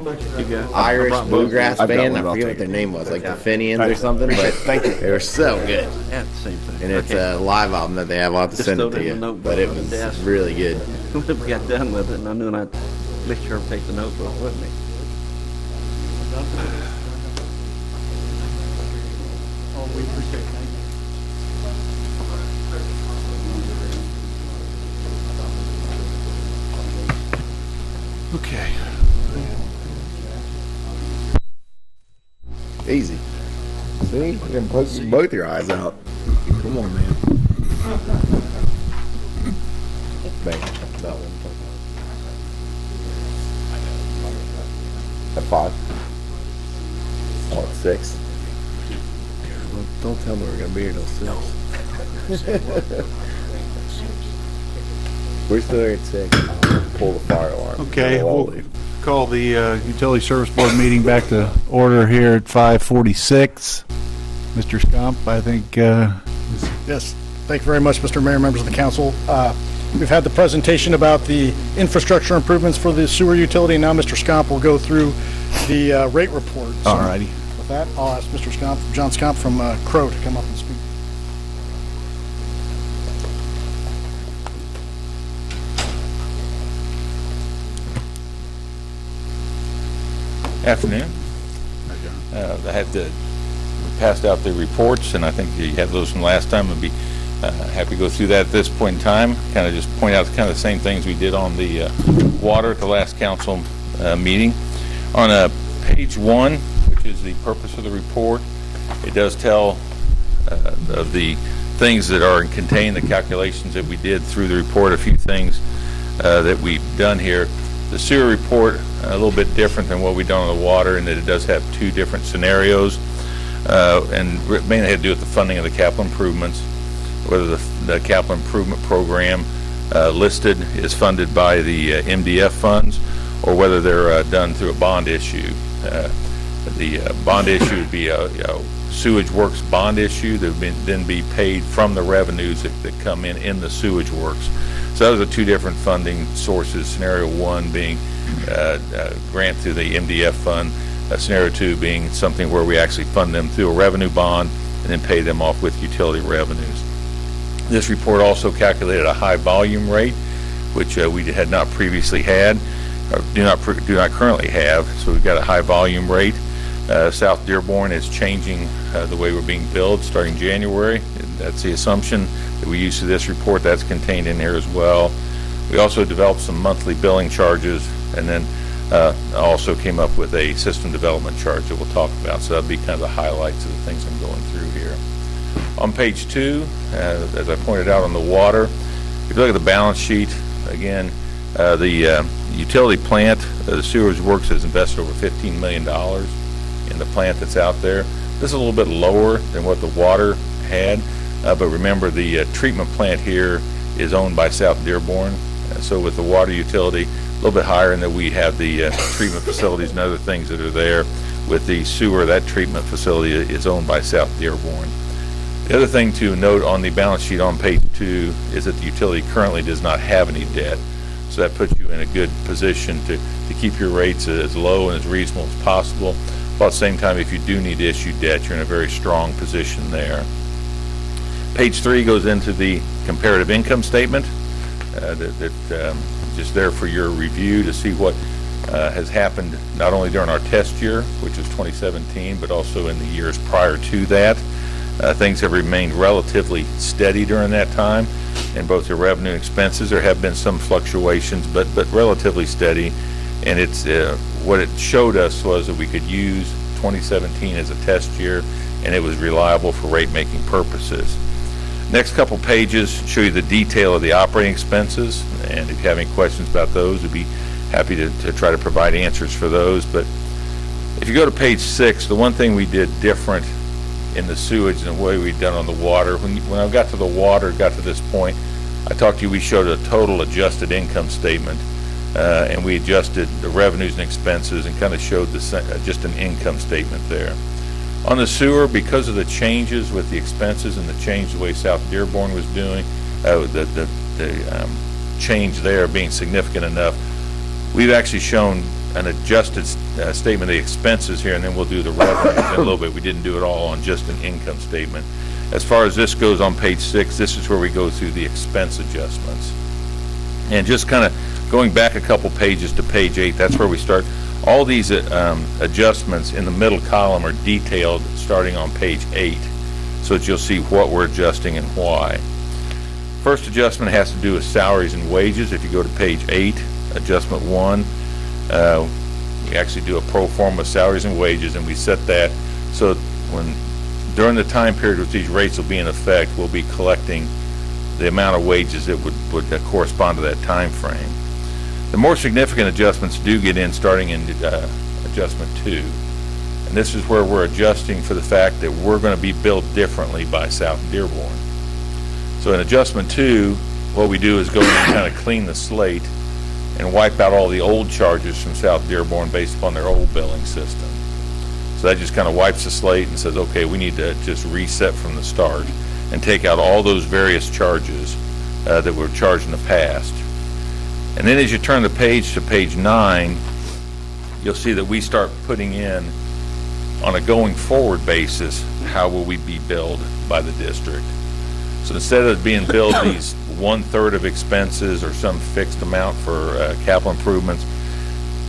Irish bluegrass I've got band. one, I I'll forget what take their it. name was, like the Fenians or something. But Thank you. they were so good, Yeah, same thing. and it's a live album that they have. I'll have to Just send it throw it to in the you. notebook But it on the was desk. really good. When we got done with it, and I knew I'd make sure to take the notebook with me. Okay. Easy. See, you can post both your eyes out. Come on, man. Bang. That one. At 5. Oh, at 6. Well, don't tell me we're gonna be here till 6. We're still here at 6. I'll pull the fire alarm. Okay, We'll all we'll leave. call the Utility Service Board meeting back to order here at 5:46. Mr. Scomp, I think, Yes, thank you very much, Mr. Mayor, members of the council. We've had the presentation about the infrastructure improvements for the sewer utility. Now Mr. Scomp will go through the rate report. So all righty. With that, I'll ask Mr. Scomp, John Scomp from Crow to come up and speak. Afternoon. I had passed out the reports, and I think you had those from last time. I'd be happy to go through that at this point in time. Kind of just point out kind of the same things we did on the water at the last council meeting. On page 1, which is the purpose of the report, It does tell of the things that are contained, the calculations that we did through the report, a few things that we've done here. The sewer report, a little bit different than what we've done on the water, in that it does have two different scenarios, and mainly had to do with the funding of the capital improvements, whether the capital improvement program listed is funded by the MDF funds, or whether they're done through a bond issue. The bond issue would be a sewage works bond issue that would then be paid from the revenues that come in the sewage works. So those are two different funding sources. Scenario one being grant through the MDF fund. Scenario two being something where we actually fund them through a revenue bond and then pay them off with utility revenues. This report also calculated a high volume rate, which we had not previously had, or do not currently have. So we've got a high volume rate. South Dearborn is changing the way we're being billed starting January. That's the assumption that we use for this report. That's contained in here as well. We also developed some monthly billing charges, and then also came up with a system development charge that we'll talk about. So that'll be kind of the highlights of the things I'm going through here. On page 2, as I pointed out on the water, if you look at the balance sheet, again, the utility plant, the sewage works has invested over $15 million in the plant that's out there. This is a little bit lower than what the water had, but remember the treatment plant here is owned by South Dearborn. So with the water utility, a little bit higher, and that we have the treatment facilities and other things that are there. With the sewer, that treatment facility is owned by South Dearborn. The other thing to note on the balance sheet on page 2 is that the utility currently does not have any debt. So that puts you in a good position to keep your rates as low and as reasonable as possible. While at the same time, if you do need to issue debt, you're in a very strong position there. Page 3 goes into the comparative income statement just there for your review to see what has happened not only during our test year, which is 2017, but also in the years prior to that. Things have remained relatively steady during that time in both the revenue and expenses. There have been some fluctuations, but relatively steady. And it's what it showed us was that we could use 2017 as a test year, and it was reliable for rate-making purposes. Next couple pages show you the detail of the operating expenses, and if you have any questions about those, we'd be happy to try to provide answers for those. But if you go to page 6, the one thing we did different in the sewage than the way we'd done on the water, when I got to the water, got to this point, I talked to you, we showed a total adjusted income statement, and we adjusted the revenues and expenses and kind of showed just an income statement there. On the sewer, because of the changes with the expenses and the change the way South Dearborn was doing, the change there being significant enough, we've actually shown an adjusted statement of the expenses here, and then we'll do the revenues in a little bit. We didn't do it all on just an income statement. As far as this goes on page 6, this is where we go through the expense adjustments. And just kind of going back a couple pages to page 8, that's where we start. All these adjustments in the middle column are detailed starting on page 8, so that you'll see what we're adjusting and why. First adjustment has to do with salaries and wages. If you go to page 8, adjustment 1, we actually do a pro forma of salaries and wages, and we set that so during the time period which these rates will be in effect, we'll be collecting the amount of wages that would correspond to that time frame. The more significant adjustments do get in starting in adjustment 2, and this is where we're adjusting for the fact that we're going to be billed differently by South Dearborn. So in adjustment 2, what we do is go in and kind of clean the slate and wipe out all the old charges from South Dearborn based upon their old billing system. So that just kind of wipes the slate and says, okay, we need to just reset from the start and take out all those various charges that were charged in the past. And then as you turn the page to page 9, you'll see that we start putting in, on a going forward basis, how will we be billed by the district. So instead of being billed these 1/3 of expenses or some fixed amount for capital improvements,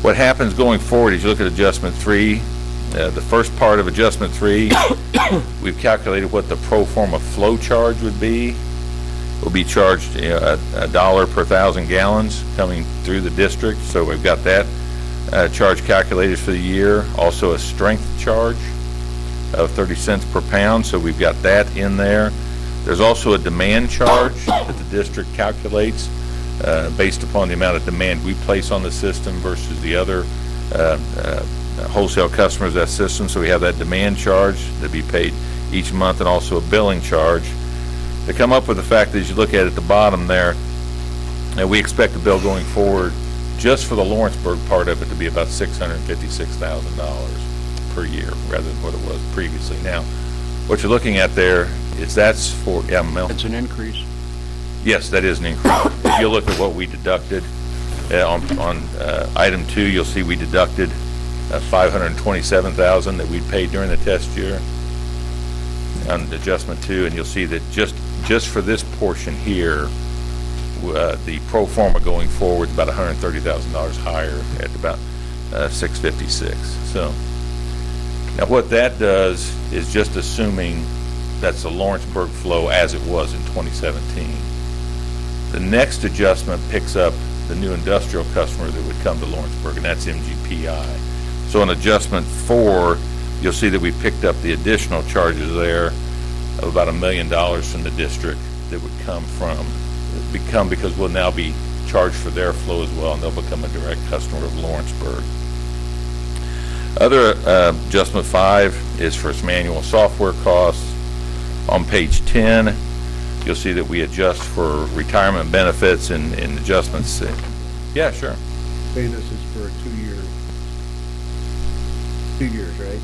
what happens going forward is you look at adjustment 3, the first part of adjustment 3, we've calculated what the pro forma flow charge would be. Will be charged $1 per 1,000 gallons coming through the district. So we've got that charge calculated for the year. Also a strength charge of 30 cents per pound, so we've got that in there. There's also a demand charge that the district calculates based upon the amount of demand we place on the system versus the other wholesale customers of that system. So we have that demand charge that be paid each month, and also a billing charge. To come up with the fact that as you look at the bottom there, we expect the bill going forward just for the Lawrenceburg part of it to be about $656,000 per year rather than what it was previously. Now, what you're looking at there is that's for, yeah, Mel? It's an increase. Yes, that is an increase. If you look at what we deducted on item 2, you'll see we deducted $527,000 that we paid during the test year on adjustment 2, and you'll see that just for this portion here, the pro forma going forward is about $130,000 higher at about 656. So now what that does is just assuming that's the Lawrenceburg flow as it was in 2017. The next adjustment picks up the new industrial customer that would come to Lawrenceburg, and that's MGPI. So in adjustment 4, you'll see that we picked up the additional charges there of about $1 million from the district that would become because we'll now be charged for their flow as well, and they'll become a direct customer of Lawrenceburg. Other adjustment 5 is for some annual software costs. On page 10, you'll see that we adjust for retirement benefits and adjustments. Yeah, sure. Say this is for a 2 years, right?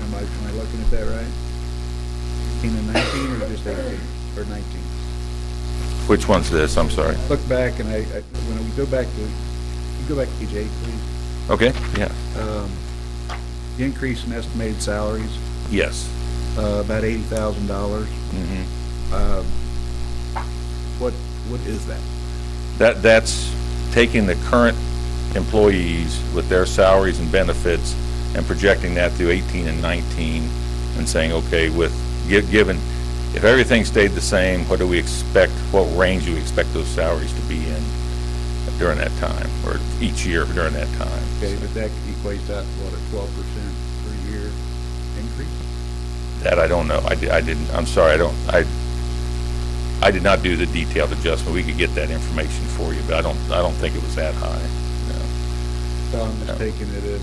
Am I looking at that right? 18 and 19, or just 18 or 19? Which one's this? I'm sorry. Look back, and when we go back to, you go back to page 8, please. Okay, yeah. The increase in estimated salaries, Yes. about $80,000. Mm-hmm. What is that? That's taking the current employees with their salaries and benefits and projecting that through 18 and 19 and saying, okay, given, if everything stayed the same, what do we expect, what range do we expect those salaries to be in during that time, or each year during that time? Okay, but that equates out to what, a 12% per year increase? That I don't know. I didn't, I'm sorry, I did not do the detailed adjustment. We could get that information for you, but I don't think it was that high, no. So I'm just taking it as,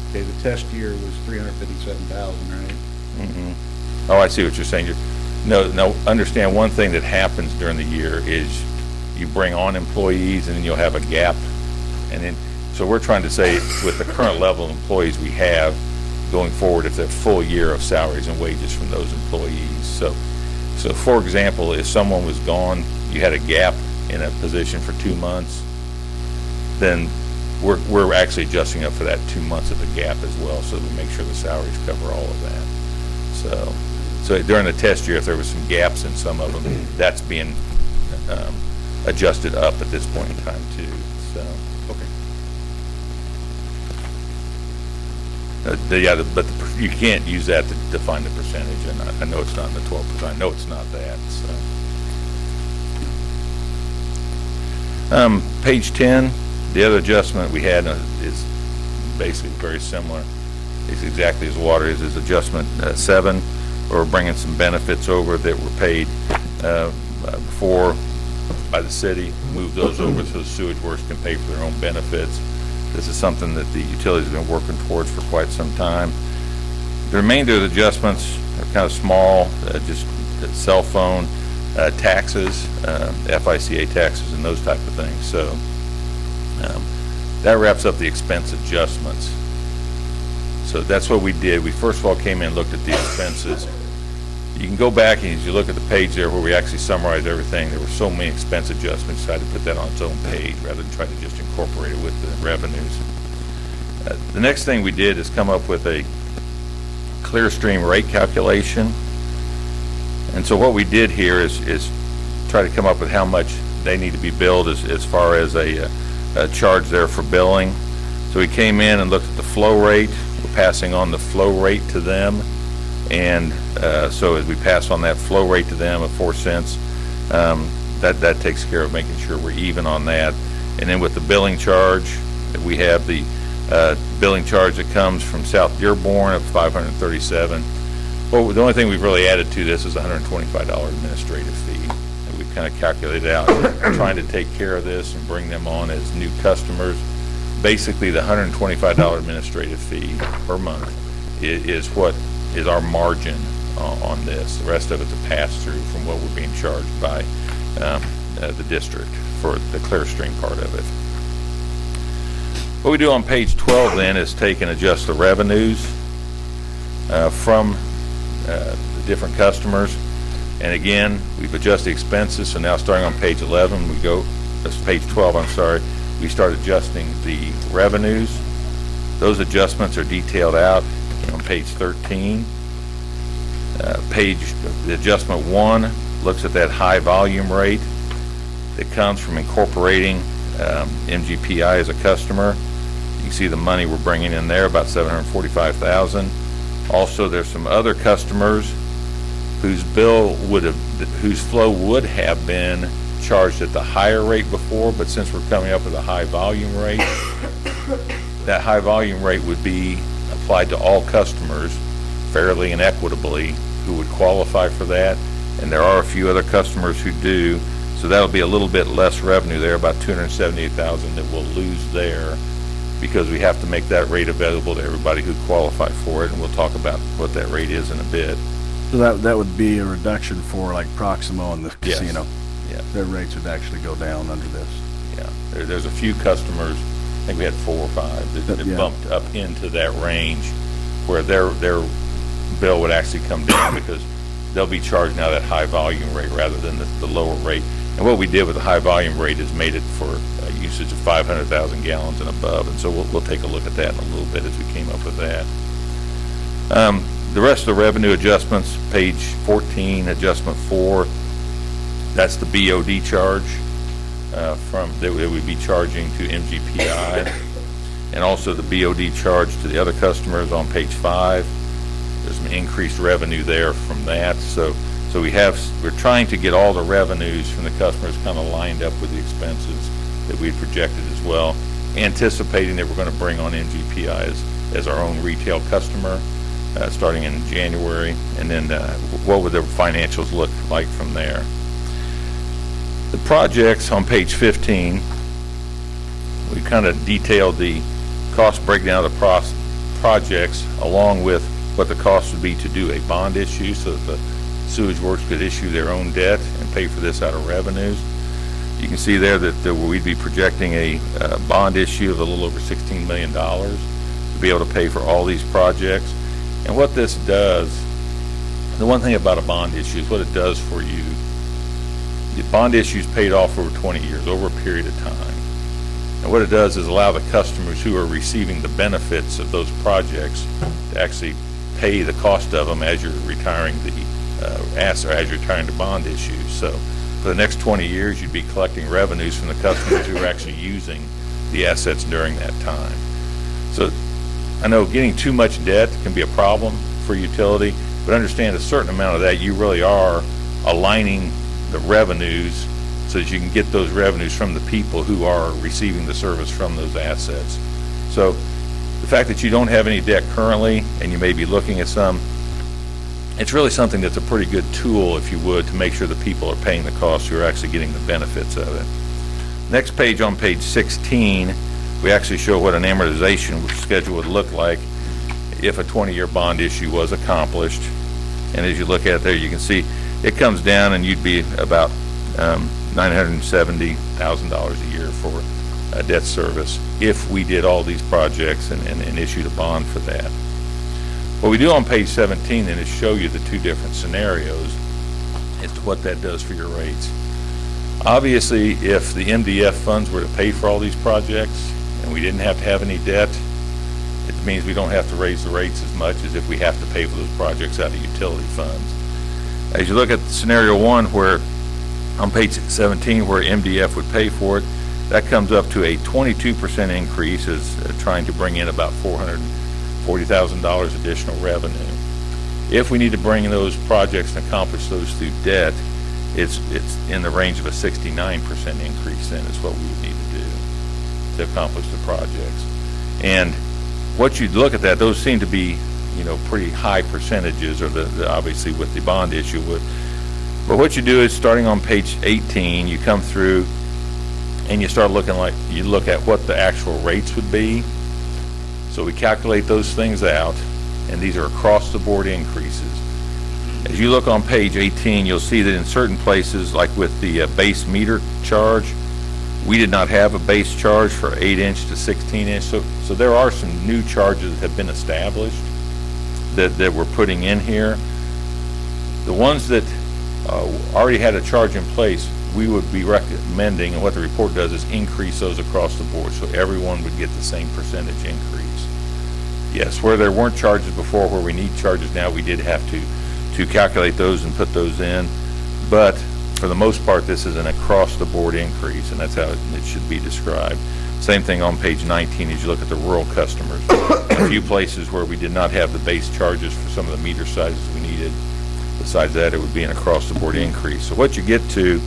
okay, the test year was $357,000, right? Mm-hmm. Oh, I see what you're saying. No, understand one thing that happens during the year is you bring on employees and then you'll have a gap. And then, so we're trying to say with the current level of employees we have going forward, if they're full year of salaries and wages from those employees. So for example, if someone was gone, you had a gap in a position for 2 months, then we're actually adjusting up for that 2 months of the gap as well, so that we make sure the salaries cover all of that. So during the test year, if there was some gaps in some of them, that's being adjusted up at this point in time too. So okay. But you can't use that to define the percentage, and I know it's not in the 12%. I know it's not that. So page 10, the other adjustment we had is basically very similar. It's exactly as water is adjustment 7. We're bringing some benefits over that were paid before by the city, move those over so the sewage works can pay for their own benefits. This is something that the utilities have been working towards for quite some time. The remainder of the adjustments are kind of small, just cell phone taxes, FICA taxes, and those type of things. So that wraps up the expense adjustments. So that's what we did. We first of all came in and looked at the expenses. You can go back and as you look at the page there where we actually summarize everything, there were so many expense adjustments, decided to put that on its own page rather than try to just incorporate it with the revenues. The next thing we did is come up with a clear stream rate calculation. And so what we did here is try to come up with how much they need to be billed as far as a charge there for billing. So we came in and looked at the flow rate. We're passing on the flow rate to them. And so as we pass on that flow rate to them of 4 cents, that takes care of making sure we're even on that. And then with the billing charge, we have the billing charge that comes from South Dearborn of $537. Well, the only thing we've really added to this is a $125 administrative fee that we've kind of calculated out. We're trying to take care of this and bring them on as new customers. Basically, the $125 administrative fee per month is what is our margin on this. The rest of it's a pass-through from what we're being charged by the district for the Clearstream part of it. What we do on page 12 then is take and adjust the revenues from the different customers. And again, we've adjusted expenses, so now starting on page 11, that's page 12, I'm sorry, we start adjusting the revenues. Those adjustments are detailed out on page 13. The adjustment 1 looks at that high volume rate that comes from incorporating MGPI as a customer. You can see the money we're bringing in there, about $745,000. Also, there's some other customers whose flow would have been charged at the higher rate before, but since we're coming up with a high volume rate, that high volume rate would be applied to all customers fairly and equitably who would qualify for that, and there are a few other customers who do, so that'll be a little bit less revenue there, about $278,000 that we'll lose there, because we have to make that rate available to everybody who qualify for it, and we'll talk about what that rate is in a bit. So that would be a reduction for like Proximo and the Yes. casino. Yeah. Their rates would actually go down under this. Yeah, there's a few customers, I think we had 4 or 5, that Yeah. bumped up into that range where their bill would actually come down because they'll be charged now that high volume rate rather than the lower rate. And what we did with the high volume rate is made it for usage of 500,000 gallons and above, and so we'll take a look at that in a little bit as we came up with that. The rest of the revenue adjustments, page 14, adjustment 4, that's the BOD charge that we would be charging to MGPI, and also the BOD charge to the other customers on page 5. There's some increased revenue there from that. So we're trying to get all the revenues from the customers kind of lined up with the expenses that we had projected as well, anticipating that we're going to bring on MGPI as our own retail customer starting in January, and then what would the financials look like from there. The projects on page 15, we kind of detailed the cost breakdown of the projects along with what the cost would be to do a bond issue so that the sewage works could issue their own debt and pay for this out of revenues. You can see there that we'd be projecting a bond issue of a little over $16 million to be able to pay for all these projects. And what this does, the one thing about a bond issue is what it does for you. The bond issue is paid off over 20 years, over a period of time. And what it does is allow the customers who are receiving the benefits of those projects to actually pay the cost of them as you're retiring the asset, or as you're retiring the bond issue. So for the next 20 years, you'd be collecting revenues from the customers who are actually using the assets during that time. So I know getting too much debt can be a problem for utility, but understand a certain amount of that you really are aligning the revenues so that you can get those revenues from the people who are receiving the service from those assets. So the fact that you don't have any debt currently and you may be looking at some, it's really something that's a pretty good tool, if you would, to make sure the people are paying the costs who are actually getting the benefits of it. Next page, on page 16, we actually show what an amortization schedule would look like if a 20-year bond issue was accomplished. And as you look at it there, you can see it comes down and you'd be about $970,000 a year for debt service if we did all these projects and issued a bond for that. What we do on page 17 then is show you the two different scenarios as to what that does for your rates. Obviously, if the MDF funds were to pay for all these projects and we didn't have to have any debt, it means we don't have to raise the rates as much as if we have to pay for those projects out of utility funds. As you look at scenario 1, where on page 17 where MDF would pay for it, that comes up to a 22% increase, as trying to bring in about $440,000 additional revenue. If we need to bring those projects and accomplish those through debt, it's in the range of a 69% increase then is what we would need to do to accomplish the projects. And what you'd look at that, those seem to be, pretty high percentages, or obviously with the bond issue. But what you do is, starting on page 18, you come through and you start looking you look at what the actual rates would be. So we calculate those things out, and these are across-the-board increases. As you look on page 18, you'll see that in certain places, like with the base meter charge, we did not have a base charge for 8-inch to 16-inch. So there are some new charges that have been established that we're putting in here. The ones that already had a charge in place, we would be recommending, and what the report does is increase those across the board, so everyone would get the same percentage increase. Yes, where there weren't charges before, where we need charges now, we did have to calculate those and put those in. But for the most part, this is an across-the-board increase, and that's how it should be described. Same thing on page 19 as you look at the rural customers. A few places where we did not have the base charges for some of the meter sizes we needed. Besides that, it would be an across-the-board increase. So what you get to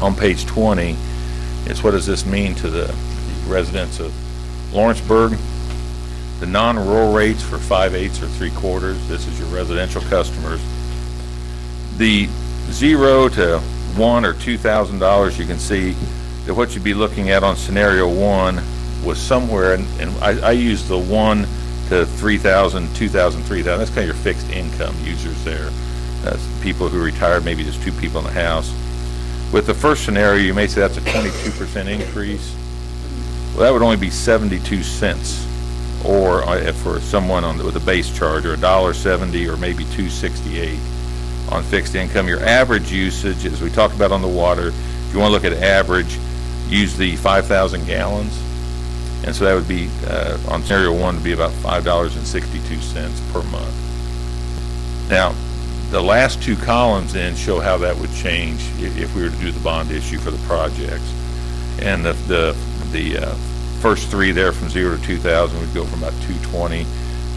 on page 20 is, what does this mean to the residents of Lawrenceburg? The non-rural rates for 5/8 or 3/4, this is your residential customers. The $0 to $1,000 or $2,000, you can see that what you'd be looking at on scenario 1 was somewhere, and I used the 1 to 3,000, 2,000, 3,000. That's kind of your fixed income users there. That's people who retired, maybe just 2 people in the house. With the first scenario, you may say that's a 22% increase. Well, that would only be 72 cents. Or for someone with a base charge, or $1.70 or maybe $2.68 on fixed income. Your average usage, as we talked about on the water, if you want to look at average, use the 5,000 gallons. And so that would be, on scenario 1, would be about $5.62 per month. Now, the last 2 columns then show how that would change if we were to do the bond issue for the projects. And the first 3 there, from 0 to 2,000, would go from about $2.20,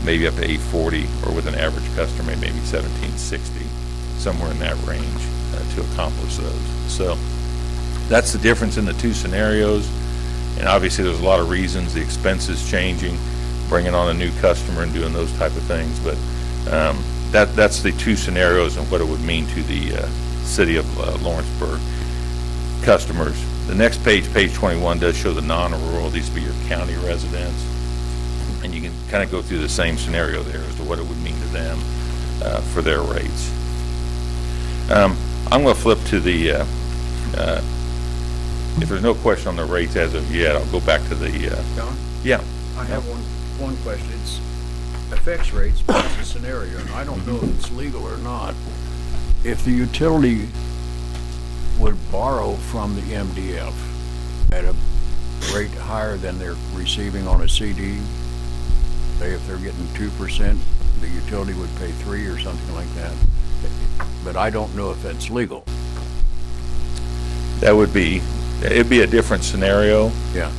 maybe up to $8.40, or with an average customer, maybe $17.60, somewhere in that range to accomplish those. So that's the difference in the 2 scenarios. And obviously there's a lot of reasons, the expenses changing, bringing on a new customer and doing those type of things. But that's the 2 scenarios and what it would mean to the city of Lawrenceburg customers. The next page, page 21, does show the non-rural. These would be your county residents. And you can kind of go through the same scenario there as to what it would mean to them for their rates. I'm going to flip to the, if there's no question on the rates as of yet, I'll go back to the, Don? yeah. I have one question. It's effects rates, but it's a scenario, and I don't know if it's legal or not. If the utility would borrow from the MDF at a rate higher than they're receiving on a CD, say if they're getting 2%, the utility would pay 3 or something like that. But I don't know if that's legal. That would be, it'd be a different scenario. Yeah.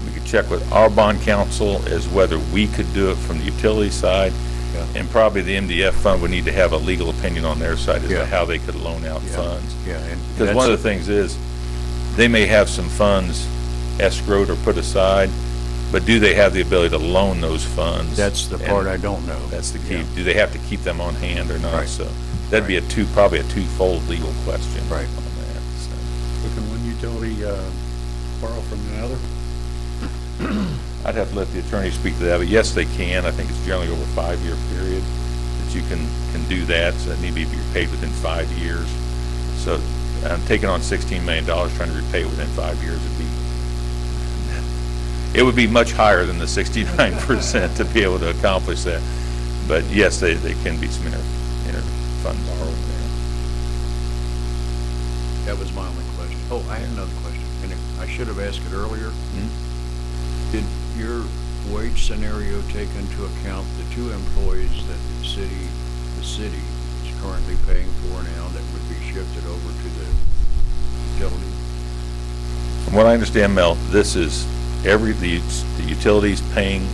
We could check with our bond counsel as whether we could do it from the utility side. Yeah. And probably the MDF fund would need to have a legal opinion on their side as Yeah. to how they could loan out Yeah. funds. Yeah. Because one of the things is, they may have some funds escrowed or put aside, but do they have the ability to loan those funds? That's the part I don't know. That's the key. Yeah. Do they have to keep them on hand or not? Right. So that'd be probably a twofold legal question. Right. On that. So. So can one utility borrow from another? I'd have to let the attorney speak to that, but yes, they can. I think it's generally over a 5-year period that you can do that. So that need to be paid within 5 years. So taking on $16 million, trying to repay it within 5 years, it would be much higher than the 69% to be able to accomplish that. But yes, they can be some inter-fund borrowing there. That was my only question. Oh, I had another question, and I should have asked it earlier. Did your wage scenario take into account the 2 employees that the city is currently paying for now that would be shifted over to the utility? From what I understand, Mel, this is the utilities paying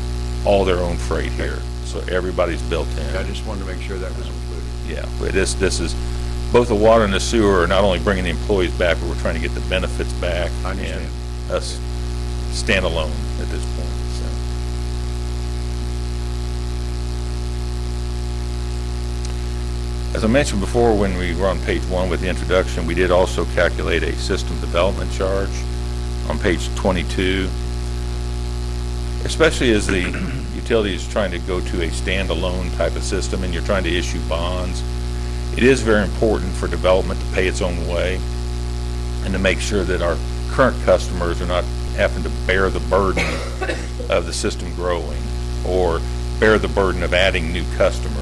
all their own freight here, so everybody's built in. I just wanted to make sure that was included. Yeah, but this is, both the water and the sewer are not only bringing the employees back, but we're trying to get the benefits back. I understand. And us stand alone at this point. As I mentioned before, when we were on page 1 with the introduction, we did also calculate a system development charge on page 22. Especially as the utility is trying to go to a standalone type of system and you're trying to issue bonds, it is very important for development to pay its own way and to make sure that our current customers are not having to bear the burden of the system growing or bear the burden of adding new customers.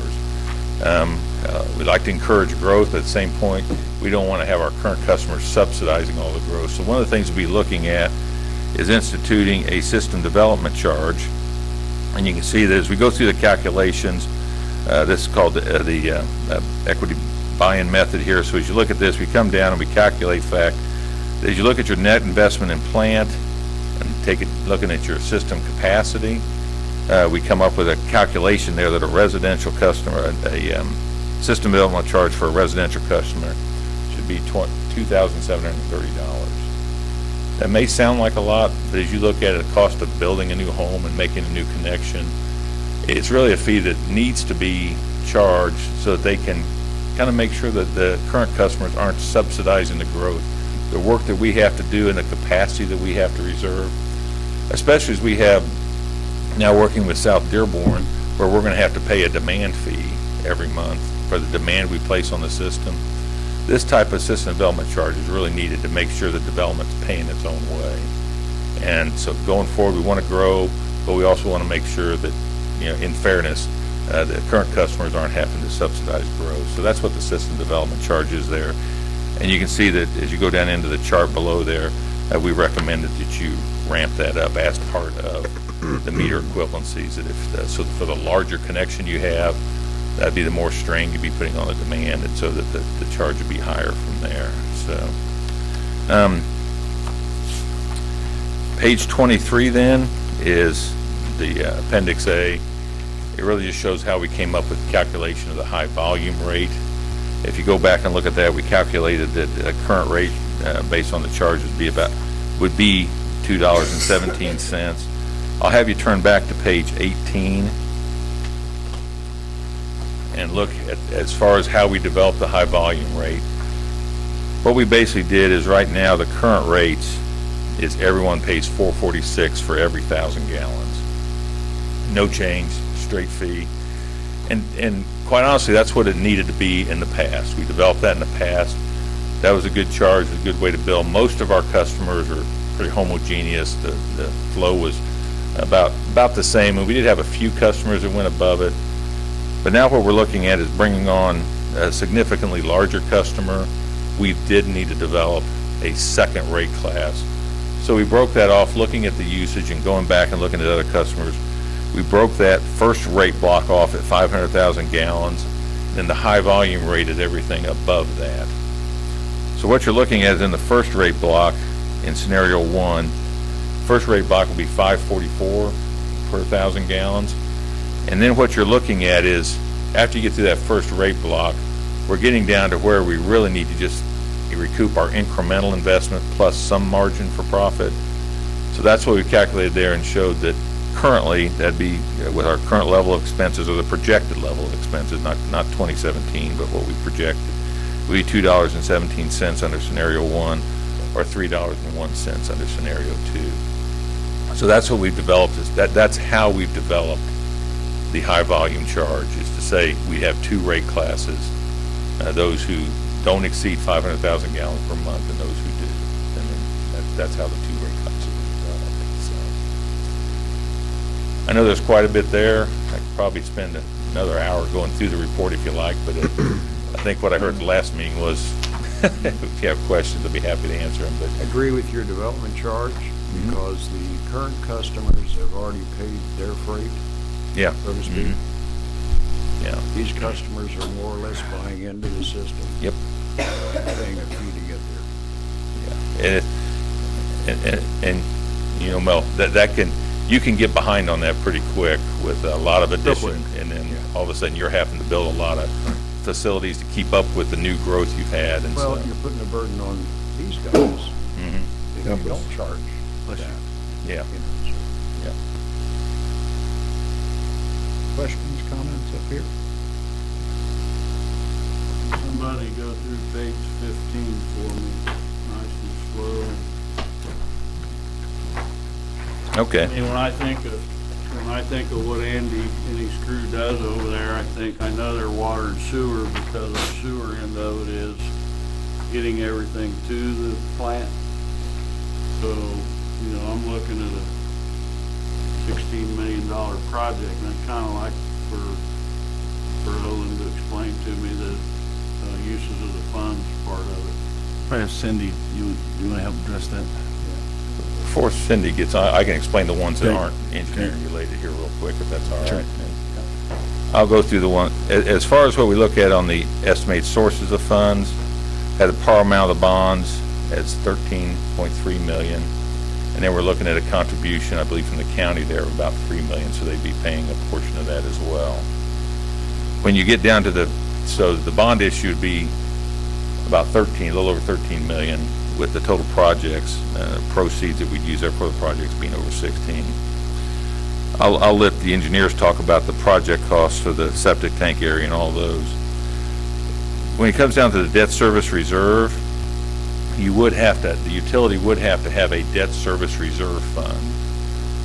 We'd like to encourage growth, but at the same point, we don't want to have our current customers subsidizing all the growth. So one of the things we'll be looking at is instituting a system development charge. And you can see that as we go through the calculations, this is called the equity buy-in method here. So as you look at this, we come down and we calculate fact that as you look at your net investment in plant and looking at your system capacity, we come up with a calculation there that a residential customer, a system development charge for a residential customer should be $2,730. That may sound like a lot, but as you look at it, the cost of building a new home and making a new connection, it's really a fee that needs to be charged so that they can kind of make sure that the current customers aren't subsidizing the growth. The work that we have to do and the capacity that we have to reserve, especially as we have now working with South Dearborn, where we're going to have to pay a demand fee every month for the demand we place on the system. This type of system development charge is really needed to make sure that development's paying its own way. And so going forward, we want to grow, but we also want to make sure that, in fairness, the current customers aren't having to subsidize growth. So that's what the system development charge is there. And you can see that as you go down into the chart below there, we recommended that you ramp that up as part of the meter equivalencies. That so for the larger connection you have, that'd be the more strain you'd be putting on the demand, and so that the charge would be higher from there. So, page 23 then is the Appendix A. It really just shows how we came up with the calculation of the high volume rate. If you go back and look at that, we calculated that the current rate based on the charge would be $2.17. I'll have you turn back to page 18 and look at as far as how we develop the high volume rate. What we basically did is right now the current rates is everyone pays $4.46 for every 1,000 gallons. No change, straight fee. And quite honestly, that's what it needed to be in the past. We developed that in the past. That was a good charge, a good way to bill. Most of our customers are pretty homogeneous. The flow was about the same, and we did have a few customers that went above it. But now what we're looking at is bringing on a significantly larger customer. We did need to develop a second rate class. So we broke that off, looking at the usage and going back and looking at other customers. We broke that first rate block off at 500,000 gallons, then the high volume rate at everything above that. So what you're looking at is in the first rate block, in scenario 1, first rate block will be 544 per 1,000 gallons. And then what you're looking at is, after you get through that first rate block, we're getting down to where we really need to just recoup our incremental investment plus some margin for profit. So that's what we calculated there and showed that currently, that'd be with our current level of expenses, or the projected level of expenses, not 2017, but what we projected, would be $2.17 under scenario 1 or $3.01 under scenario 2. So that's what we've developed. That's how we've developed the high volume charge, is to say we have two rate classes, those who don't exceed 500,000 gallons per month and those who do. And then that's how the two rate classes are developed. So I know there's quite a bit there. I could probably spend another hour going through the report if you like, but I think what I heard at the last meeting was if you have questions, I'd be happy to answer them. But I agree with your development charge, because the current customers have already paid their freight, yeah, so to speak. Yeah. These customers are more or less buying into the system. Yep. Paying a fee to get there. Yeah. And Mel, you can get behind on that pretty quick with a lot of addition, and then all of a sudden you're having to build a lot of facilities to keep up with the new growth you've had. And well, so you're putting a burden on these guys if you don't charge that. Yeah. Yeah. Questions, comments up here? somebody go through page 15 for me, nice and slow. Okay. I mean, when I think of what Andy and his crew does over there, I know they're water and sewer, because the sewer end of it is getting everything to the plant. So, I'm looking at a $16 million project, and I'd kind of like for Olin to explain to me the uses of the funds part of it. Probably have Cindy, you want to help address that? Before Cindy gets on, I can explain the ones that Okay. aren't engineering related here real quick, if that's all right. Sure. I'll go through the one, as far as what we look at on the estimated sources of funds, at the par amount of the bonds, it's 13.3 million. And then we're looking at a contribution, I believe, from the county there of about 3 million, so they'd be paying a portion of that as well. When you get down to the bond issue would be about a little over 13 million, with the total projects, proceeds that we'd use there for the projects being over 16. I'll let the engineers talk about the project costs for the septic tank area and all those. When it comes down to the debt service reserve, the utility would have to have a debt service reserve fund.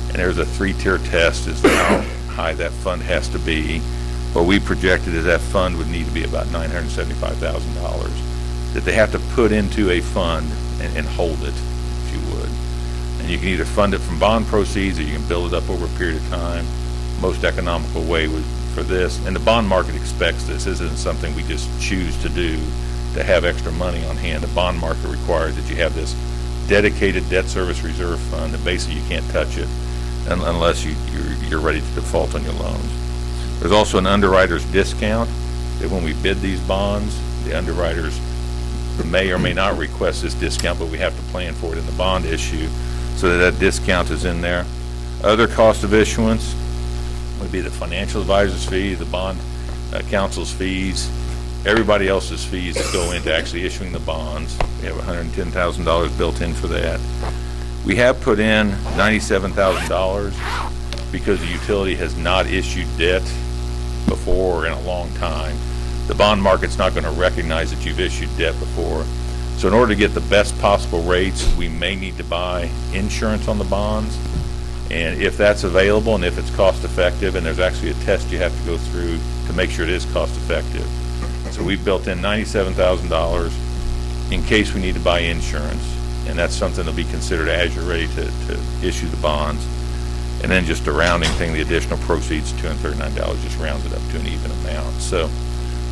And there's a 3-tier test as to how high that fund has to be. What we projected is that fund would need to be about $975,000 that they have to put into a fund and hold it, if you would. And you can either fund it from bond proceeds, or you can build it up over a period of time. Most economical way for this, and the bond market expects this isn't something we just choose to do to have extra money on hand. The bond market requires that you have this dedicated debt service reserve fund that basically you can't touch it unless you're ready to default on your loans. There's also an underwriter's discount that when we bid these bonds, the underwriters may or may not request this discount, but we have to plan for it in the bond issue so that discount is in there. Other cost of issuance would be the financial advisor's fee, the bond counsel's fees, everybody else's fees that go into actually issuing the bonds. We have $110,000 built in for that. We have put in $97,000 because the utility has not issued debt before in a long time. The bond market's not going to recognize that you've issued debt before. So in order to get the best possible rates, we may need to buy insurance on the bonds. And if that's available and if it's cost effective, and there's actually a test you have to go through to make sure it is cost effective. So we've built in $97,000 in case we need to buy insurance. And that's something that'll be considered as you're ready to issue the bonds. And then just a rounding thing, the additional proceeds, $239, just rounds it up to an even amount. So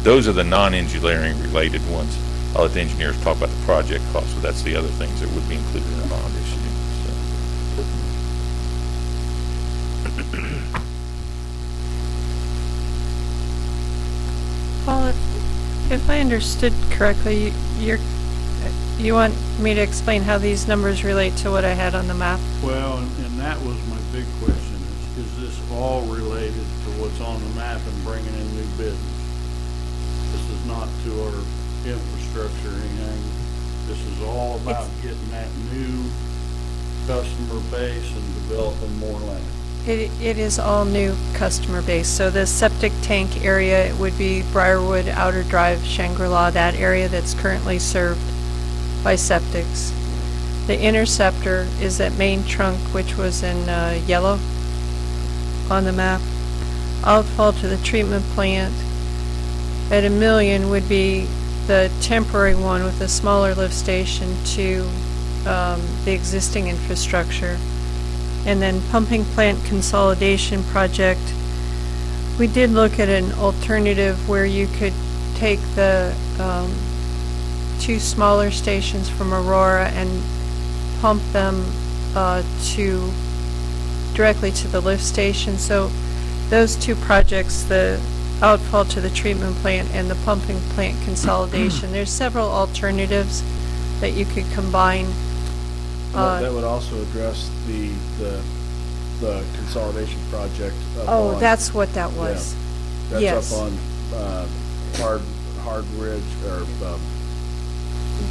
those are the non-engineering related ones. I'll let the engineers talk about the project costs, but that's the other things that would be included in a bond issue. Paul, if I understood correctly, you want me to explain how these numbers relate to what I had on the map? Well, and that was my big question, is this all related to what's on the map and bringing in new business? This is not to our infrastructure or anything. This is all about getting that new customer base and developing more land. It is all new customer base. So the septic tank area would be Briarwood, Outer Drive, Shangri-La, that area that's currently served by septics. The interceptor is that main trunk, which was in yellow on the map. Outfall to the treatment plant at $1 million would be the temporary one with a smaller lift station to the existing infrastructure. And then pumping plant consolidation project, we did look at an alternative where you could take the 2 smaller stations from Aurora and pump them directly to the lift station. So those 2 projects, the outfall to the treatment plant and the pumping plant consolidation, there's several alternatives that you could combine. That would also address the consolidation project. That's what that was. Yeah. Yes. That's up on Hard Ridge, or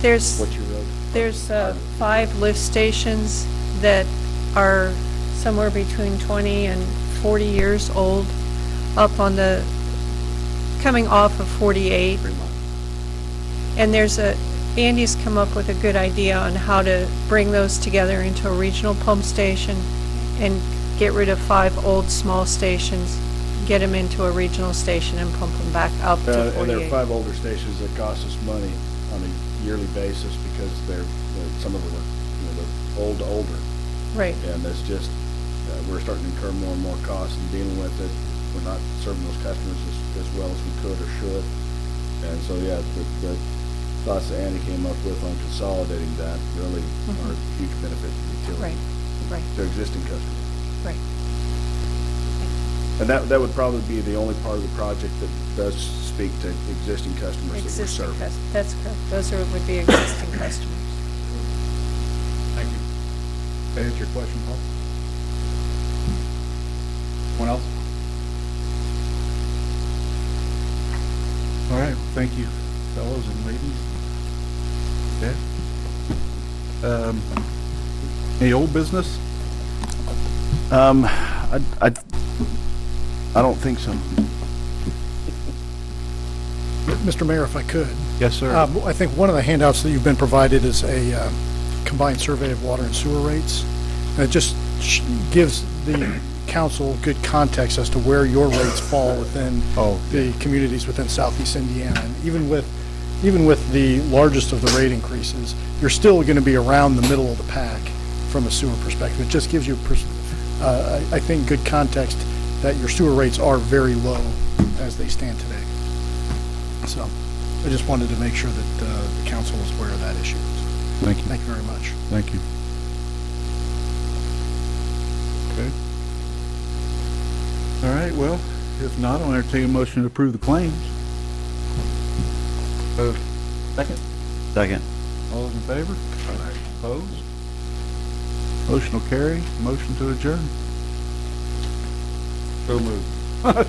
There's what you wrote. There's 5 lift stations that are somewhere between 20 and 40 years old, up on the coming off of 48. And Andy's come up with a good idea on how to bring those together into a regional pump station and get rid of 5 old small stations, get them into a regional station and pump them back up to 48. And there are 5 older stations that cost us money on a yearly basis because some of them are, they're older. Right. And it's just, we're starting to incur more and more costs in dealing with it. We're not serving those customers as well as we could or should. And so, yeah, the thoughts that Andy came up with on consolidating that really are a huge benefit to the utility. Right. To existing customers. Right. And that would probably be the only part of the project that does speak to existing customers that we're serving. That's correct. Those would be existing customers. Thank you. That answer your question, Paul? Anyone else? All right, thank you, fellows and ladies. Okay. Any old business? I don't think so. Mr. Mayor, if I could. Yes, sir. I think one of the handouts that you've been provided is a combined survey of water and sewer rates. And it just gives the council good context as to where your rates fall within the communities within Southeast Indiana. And even with the largest of the rate increases, you're still going to be around the middle of the pack from a sewer perspective. It just gives you, I think, good context that your sewer rates are very low as they stand today. So I just wanted to make sure that the council was aware of that issue. Thank you. Thank you very much. Thank you. Okay. All right, well, if not, I'll entertain a motion to approve the claims. Second? Second. All those in favor? Opposed? Motion will carry. Motion to adjourn. So moved.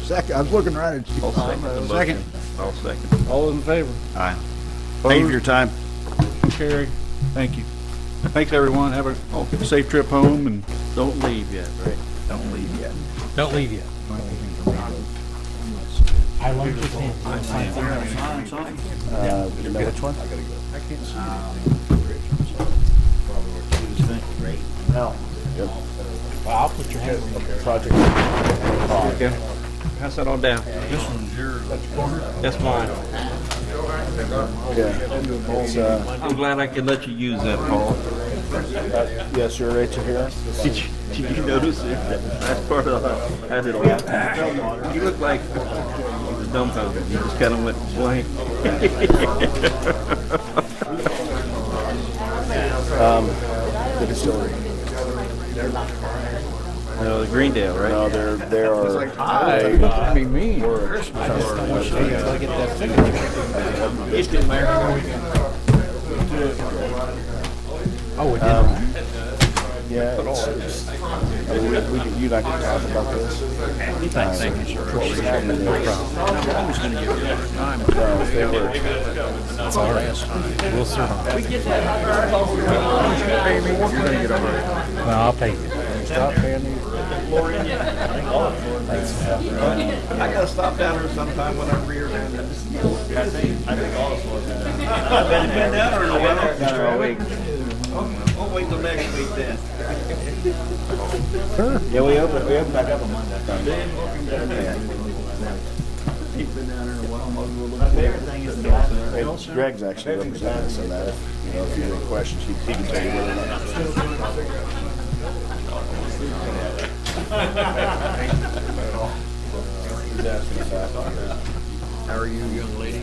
Second. I was looking right at you. Second. I'll second. All those in favor? Aye. Thank you for your time. Motion carry. Thank you. Thanks, everyone. Have a safe trip home and Don't leave yet, right? Don't leave yet. Don't leave yet. I want to just You know which one? Well, I'll put your hand on the Project. Pass that on down. This one's yours. That's mine. Yeah. It's, I'm glad I could let you use that, Paul. yes, your rates are here. Did you notice it? That's part of the, I did all. You look like you was dumbfounded. You just kind of went blank. The distillery. No, the Greendale, right? No, they are. I be mean. Oh, it Yeah, I mean, you and I can talk about this. Thank you, sir. I'm always going to give you more time. That's all right. We'll survive. No, I'll pay you. Stop paying these. I gotta stop down there sometime whenever you're down there. I think all of us will. I've been down there in a while. All week. We'll wait till next week then. Yeah, we open back up on Monday. He's been down there in a while. Everything is Hey, Greg's actually representing us in that. If you have any questions, he can tell you whether or not. He's asking us that. How are you, young lady?